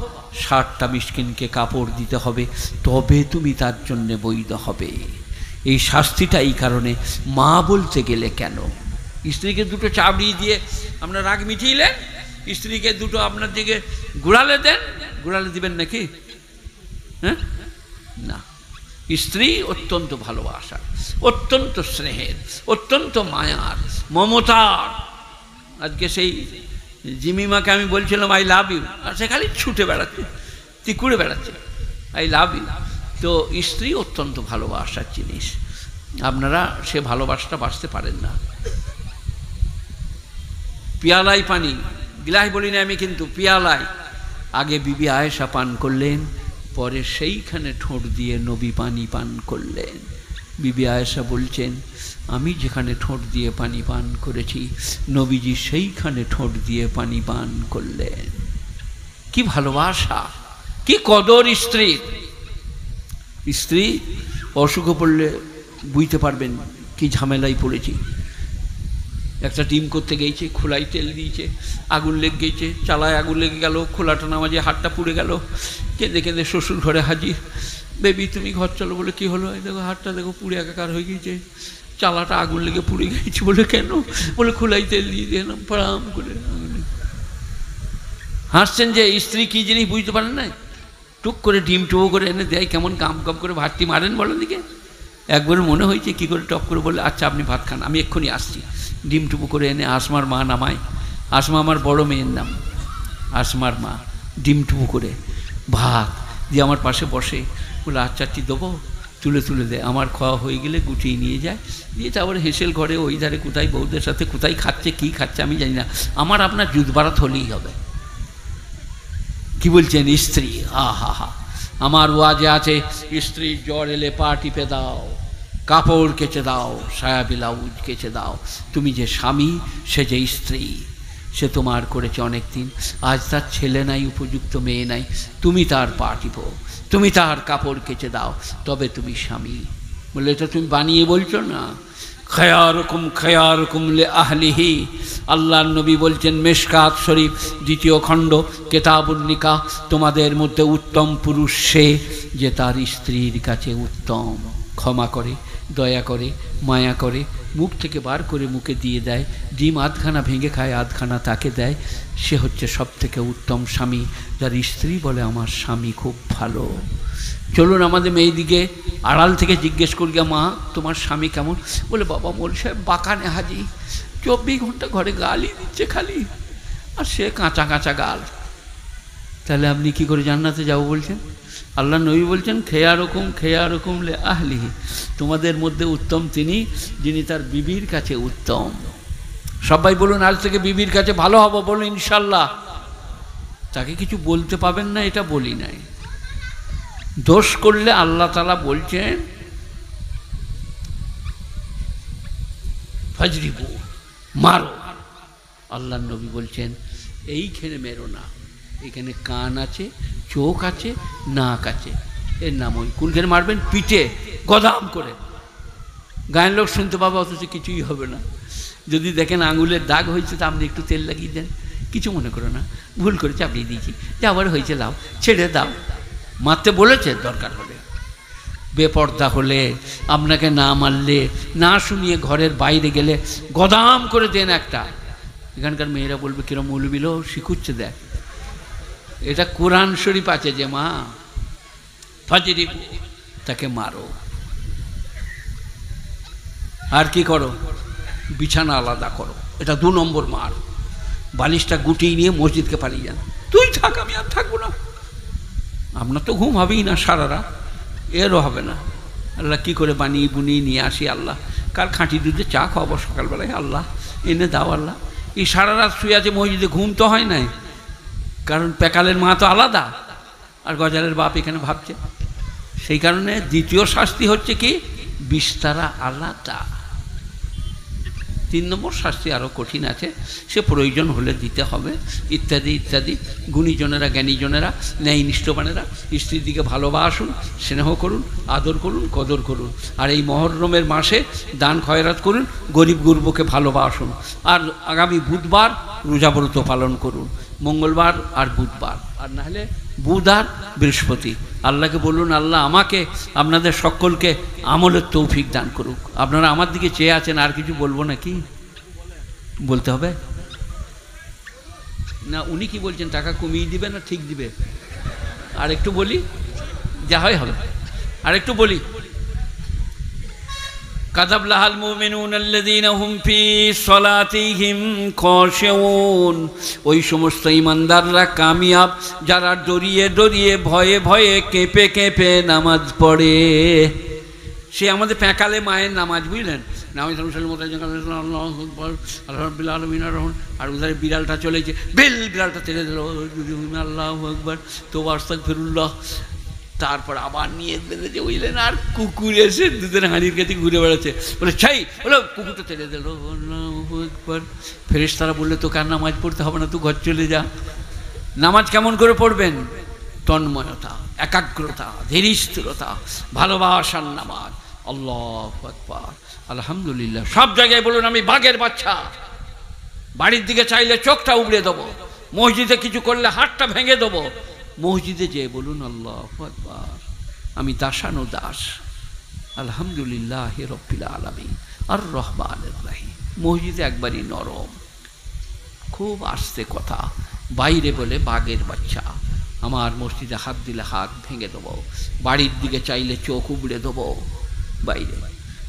60টা মিসকিনকে কাপড় দিতে হবে, তবে তুমি তার জন্যে বৈধ হবে। এই শাস্তিটা এই কারণে, মা বলতে গেলে কেন? স্ত্রীকে দুটো চাবড়ি দিয়ে আপনার রাগ মিটিয়েলেন, স্ত্রীকে দুটো আপনার দিকে গুড়ালে দেন, গুড়ালে দিবেন নাকি? হ্যাঁ, না। স্ত্রী অত্যন্ত ভালোবাসার, অত্যন্ত স্নেহের, অত্যন্ত মায়ার, মমতার। আজকে সেই জিমিমাকে আমি বলছিলাম আই লাভ ইউ, আর সে খালি ছুটে বেড়াচ্ছে, তিকুড়ে বেড়াচ্ছে আই লাভ ইউ। তো স্ত্রী অত্যন্ত ভালোবাসার জিনিস, আপনারা সে ভালোবাসাটা বাঁচতে পারেন না। পিয়ালায় পানি, গিলাস বলি না আমি, কিন্তু পিয়ালায় আগে বিবি আয়েশা পান করলেন, পরে সেইখানে ঠোঁট দিয়ে নবী পানি পান করলেন। বিবি আয়েশা বলছেন, আমি যেখানে ঠোঁট দিয়ে পানি পান করেছি, নবীজি সেইখানে ঠোঁট দিয়ে পানি পান করলেন। কি ভালোবাসা, কি কদর স্ত্রীর। স্ত্রী অসুখে পড়লে বুঝতে পারবেন কি ঝামেলায় পড়েছি। একটা ডিম করতে গিয়েছে, খোলায় তেল দিয়েছে, আগুন লেগে গিয়েছে, চালায় আগুন লেগে গেল, খোলাটা নামাজে হাতটা পুড়ে গেল, কেঁদে কেঁদে শ্বশুর ঘরে হাজির। বেবি তুমি ঘর চলো, বলে কি হলো? এই দেখো হাতটা দেখো পুড়ে একাকার হয়ে গিয়েছে, চালাটা আগুন লেগে পুড়ে গিয়েছে। বলে কেন? বলে খোলায় তেল দিয়ে দিলাম পারাম করে। হাসছেন যে স্ত্রী কি জিনিস বুঝতে পারেন না। টুক করে ডিম টুকো করে এনে দেয়, কেমন কাম কাম করে ভাতটি মারেন বলেন দিকে। একবার মনে হয়েছে কি করে টপ করে বলে, আচ্ছা আপনি ভাত খান, আমি এক্ষুনি আসছি। ডিম টুকু করে এনে আসমার মা নামায়। আসমা আমার বড় মেয়ের নাম, আসমার মা। ডিম টুকু করে ভাত দিয়ে আমার পাশে বসে, বলে আচ্ছা দেবো, তুলে তুলে দেয়। আমার খাওয়া হয়ে গেলে গুটিয়ে নিয়ে যায়, দিয়ে তারপরে হেসেল ঘরে ওই ধারে কোথায় বউদের সাথে কোথায় খাচ্ছে, কী খাচ্ছে আমি জানি না, আমার আপনার জুত বারাত হলেই হবে। কি বলছেন স্ত্রী? হা হা। আমার ওয়াজে আছে, স্ত্রী জ্বর এলে পা টিপে দাও, কাপড় কেচে দাও, সায়া ব্লাউজ কেচে দাও। তুমি যে স্বামী, সে যে স্ত্রী, সে তোমার করেছে অনেক দিন। আজ তার ছেলে নাই, উপযুক্ত মেয়ে নাই, তুমি তার পা টিপো, তুমি তার কাপড় কেচে দাও, তবে তুমি স্বামী। বলে এটা তুমি বানিয়ে বলছো না। খয়ারুকুম লে আহলিহি, আল্লাহর নবী বলছেন, মেশকাত শরীফ 2য় খণ্ড কেতাবুন নিকাহ, তোমাদের মধ্যে উত্তম পুরুষ সে যে তার স্ত্রীর কাছে উত্তম, ক্ষমা করে, দয়া করে, মায়া করে, মুখ থেকে বার করে মুখে দিয়ে দেয়, ডিম আধখানা ভেঙে খায়, আধখানা তাকে দেয়, সে হচ্ছে সব থেকে উত্তম স্বামী। যার স্ত্রী বলে আমার স্বামী খুব ভালো। চলুন আমাদের মেয়েদিকে আড়াল থেকে জিজ্ঞেস করি, মা তোমার স্বামী কেমন? বলে বাবা মোল সাহেব বাঁকানে হাজি, 24 ঘন্টা ঘরে গালই দিচ্ছে খালি, আর সে কাঁচা কাঁচা গাল। তাহলে আপনি কি করে জান্নাতে যাবো বলছেন? আল্লাহ নবী বলছেন, খেয়ারুকুম লে আহলিহি, তোমাদের মধ্যে উত্তম তিনি যিনি তার বিবির কাছে উত্তম। সবাই বলুন আজ থেকে বিবির কাছে ভালো হবো, বলুন ইনশাল্লাহ। তাকে কিছু বলতে পাবেন না, এটা বলি নাই। দোষ করলে আল্লাহ তাআলা বলছেন ফাজরিবু, মারো। আল্লাহ নবী বলছেন এইখানে মেরো না, এখানে কান আছে, চোখ আছে, নাক আছে, এর নাম ওই। কোনখানে মারবেন? পিঠে, গদাম করে। গায়ের লোক শুনতে পাবে, অথচ কিছুই হবে না। যদি দেখেন আঙুলের দাগ হয়েছে, তা আপনি একটু তেল লাগিয়ে দেন, কিছু মনে করো না, ভুল করে চাপিয়ে দিয়েছি, যে আবার হয়েছে, লাও, ছেড়ে দাও। মারতে বলেছে দরকার হলে। বেপর্দা হলে, আপনাকে না মারলে, না শুনিয়ে ঘরের বাইরে গেলে গদাম করে দেন একটা। এখানকার মেয়েরা বলবে কিরম মৌলবি লো শিখুচ্ছে, দেখ এটা কোরআন শরীফ আছে যে মা ফাজরি, তাকে মারো। আর কি করো? বিছানা আলাদা করো, এটা 2 নম্বর মার। বালিশটা গুটিয়ে নিয়ে মসজিদকে পালিয়ে যান, তুই থাক, আমি আর থাকবো না। আপনার তো ঘুম হবেই না সারা রাত, এরও হবে না। আল্লাহ কি করে বানিয়ে বুনিয়ে নিয়ে আসি, আল্লাহ কার খাঁটি দুধে চা খাওয়াবো সকালবেলায়, আল্লাহ এনে দাও। আল্লাহ এই সারা রাত শুয়ে আছে মসজিদে, ঘুম তো হয় নাই। কারণ প্যাকালের মা তো আলাদা, আর গজালের বাপ এখানে ভাবছে। সেই কারণে দ্বিতীয় শাস্তি হচ্ছে কি, বিস্তারা আলাদা। 3 নম্বর শাস্তি আরও কঠিন আছে, সে প্রয়োজন হলে দিতে হবে, ইত্যাদি ইত্যাদি। গুণীজনেরা, জ্ঞানীজনেরা, ন্যায়নিষ্ঠবানেরা স্ত্রীর দিকে ভালোবাসুন, স্নেহ করুন, আদর করুন, কদর করুন। আর এই মহরমের মাসে দান খয়রাত করুন, গরিব গুরবকে ভালোবাসুন। আর আগামী বুধবার রোজাব্রত পালন করুন, মঙ্গলবার আর বুধবার, আর নাহলে বুধ আর বৃহস্পতি। আল্লাহকে বলুন, আল্লাহ আমাকে আপনাদের সকলকে আমলের তৌফিক দান করুক। আপনারা আমার দিকে চেয়ে আছেন, আর কিছু বলবো নাকি? বলতে হবে না? উনি কি বলছেন, টাকা কমিয়ে দিবে না ঠিক দিবে? আর একটু বলি, যা হয় হবে। আর একটু বলি, কাযাবলাহাল মুমিনুন আল্লাযীনা হুম ফী সলাতিহিম খাশিউন। ওই সমস্ত ঈমানদাররা কামিয়াব যারা ডরিয়ে ডরিয়ে, ভয়ে ভয়ে, কেঁপে কেঁপে নামাজ পড়ে। সে আমাদের প্যাকালে মায়ের নামাজ, বুঝলেন? আর উধারে বিড়ালটা চলেছে, বিড়ালটা তেড়ে দিল, আল্লাহু আকবার, তওবা আস্তাগফিরুল্লাহ। তারপর আবার নিয়ে বেঁধেছে, বুঝলেন? আর কুকুর এসে দুধের হাঁড়ির কাছে ঘুরে বেড়াচ্ছে, বলে ছাই বলো, কুকুরটা তেড়ে দিল। আল্লাহু আকবার। ফেরেশতারা বললে তোকে আর নামাজ পড়তে হবে না, তুই ঘর চলে যা। নামাজ কেমন করে পড়বেন? তন্ময়তা, একাগ্রতা, ধীরস্থিরতা, ভালোবাসার নামাজ। আল্লাহু আকবার, আলহামদুলিল্লাহ। সব জায়গায় বলুন, আমি বাঘের বাচ্চা। বাড়ির দিকে চাইলে চোখটা উবড়ে দেবো, মসজিদে কিছু করলে হাতটা ভেঙে দেবো। মসজিদে যেয়ে বলুন, আল্লাহু আকবার, আমি দাসানো দাস, আলহামদুলিল্লাহ রাব্বিল আলামিন আর রহমানির রহিম। মসজিদে একবারই নরম, খুব আস্তে কথা। বাইরে বলে বাঘের বাচ্চা, আমার মসজিদে হাত দিলে হাত ভেঙে দেবো, বাড়ির দিকে চাইলে চোখ উবড়ে দেবো। বাইরে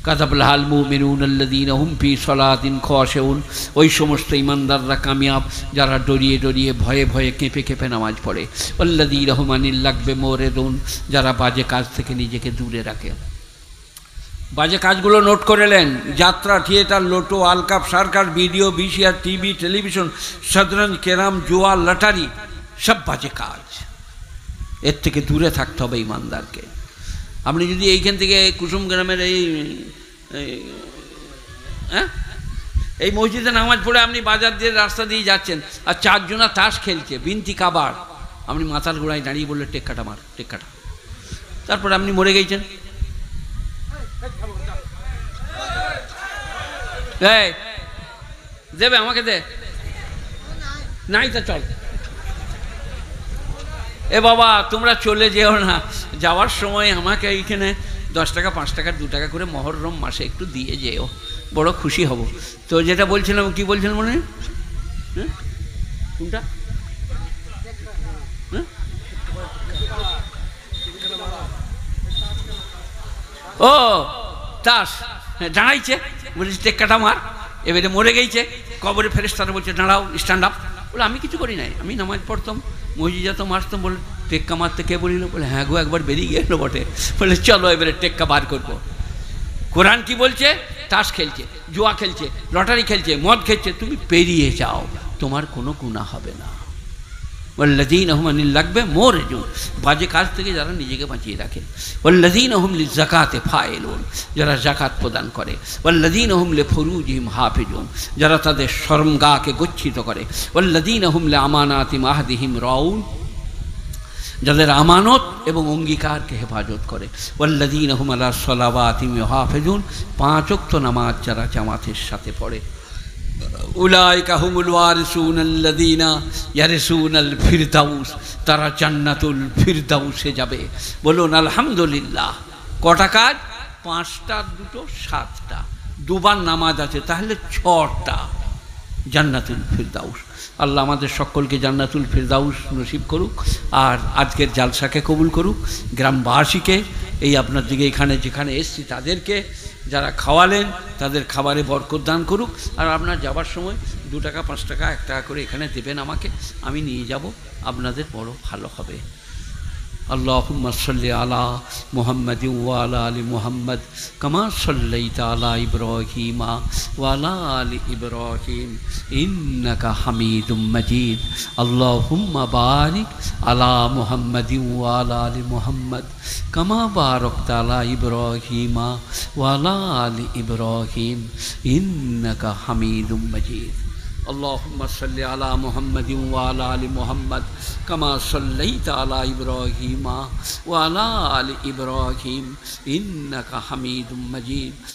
কাযাবলাহাল মুমিনুন আল্লাযীনা হুম ফী সলাতিহিম খাশিউন। ওই সমস্ত ঈমানদাররা কামিয়াব যারা ডরিয়ে ডরিয়ে, ভয়ে ভয়ে, কেঁপে কেঁপে নামাজ পড়ে। আল্লাযীনা হুম আনিল লাগবি মুরিদুন। যারা বাজে কাজ থেকে নিজেকে দূরে রাখে। বাজে কাজগুলো নোট করে নেন। যাত্রা, থিয়েটার, লোটো, আলকাপ, circus, video, VCR, TV, television, শতরঞ্জ, ক্যারাম, জুয়া, লটারি, সব বাজে কাজ। এর থেকে দূরে থাকতে হবে ঈমানদারকে। আপনি যদি এইখান থেকে কুসুম গ্রামের এই মসজিদে নামাজ পড়ে আপনি বাজার দিয়ে, রাস্তা দিয়ে যাচ্ছেন, আর 4 জনা তাস খেলছে, বিনতি কাবার, আপনি মাথার গোড়ায় দাঁড়িয়ে বললে টেক্কাটা মার, টেক্কাটা। তারপরে আপনি মরে গেছেন। দেবে আমাকে, দে নাই তা চল। এ বাবা, তোমরা চলে যেও না, যাওয়ার সময় আমাকে এইখানে 10 টাকা, 5 টাকা, 2 টাকা করে মহরম মাসে একটু দিয়ে যেও, বড় খুশি হব। তো যেটা বলছিলাম, কি বলছিলেন মনে? কোনটা? ও তাস দাঁড়াইছে, বলছি টেক্কাটা মার। এবারে মরে গেছে, কবরে ফেরেশতারা বলছে দাঁড়াও, স্ট্যান্ড আপ। বলে আমি কিছু করি নাই, আমি নামাজ পড়তাম, মসজিদ যেতাম, আসতাম। বলে টেক্কা মারতে কে বলিল? বলে হ্যাঁ গো, একবার বেরিয়ে গেল বটে। বলে চলো এবারে টেক্কা বার করবো। কোরআন কি বলছে? তাস খেলছে, জুয়া খেলছে, লটারি খেলছে, মদ খেলছে, তুমি পেরিয়ে যাও, তোমার কোনো গুনাহ হবে না। ওয়াল্লাযীনা হুম আনিল লাগবি মুরিদুন। বাজে কাজ থেকে যারা নিজেকে বাঁচিয়ে রাখে। ওয়াল্লাযীনা হুম লিযাকাতি ফাইলুন। যারা যাকাত প্রদান করে। ওয়াল্লাযীনা হুম লিফুরুজিহিম হাফিজুন। যারা তাদের শরমগাহকে গচ্ছিত করে। ওয়াল্লাযীনা হুম লিআমানাতিহিম আহদিহিম রাউন। যাদের আমানত এবং অঙ্গীকারকে হেফাজত করে। ওয়াল্লাযীনা হুম আলা সলাওয়াতিহিম ইউহাফিজুন। 5 ওয়াক্ত নামাজ যারা জামাতের সাথে পড়ে। উলাইকা হুমুল ওয়ারিসুন আল্লাযীনা ইয়ারিসুনাল ফিরদাউস। তারা জান্নাতুল ফিরদাউসে যাবে। বলুন আলহামদুলিল্লাহ। কটা কাজ? 5টা, 2টো, 7টা। 2বার নামাজ আছে, তাহলে 6টা। জান্নাতুল ফিরদাউস। আল্লাহ আমাদের সকলকে জান্নাতুল ফিরদাউস নসিব করুক। আর আজকের জালসাকে কবুল করুক। গ্রামবাসীকে, এই আপনার দিকে এখানে যেখানে এসছি তাদেরকে, যারা খাওয়ালেন তাদের খাবারে বরকত দান করুক। আর আপনার যাবার সময় 2 টাকা, 5 টাকা, 1 টাকা করে এখানে দেবেন আমাকে, আমি নিয়ে যাব, আপনাদের বড় ভালো হবে। अल्लाहुम्मा सल्लि अला मुहम्मद व अला आलि मुहम्मद कमा सल्लैता अला इब्राहीम व अला आलि इब्राहीम इन्नका हमीदुम मजीद। अल्लाहुम्मा बारिक अला मुहम्मद व अला आलि मुहम्मद कमा बारकता अला इब्राहीम व अला आलि इब्राहीम इन्नका हमीदुम मजीद। अल्लाहुम्मा सल्लि अला मुहम्मद व अला आलि मुहम्मद कमा सल्लैता अला इब्राहीम व अला आलि इब्राहीम इन्नका हमीदुम मजीद।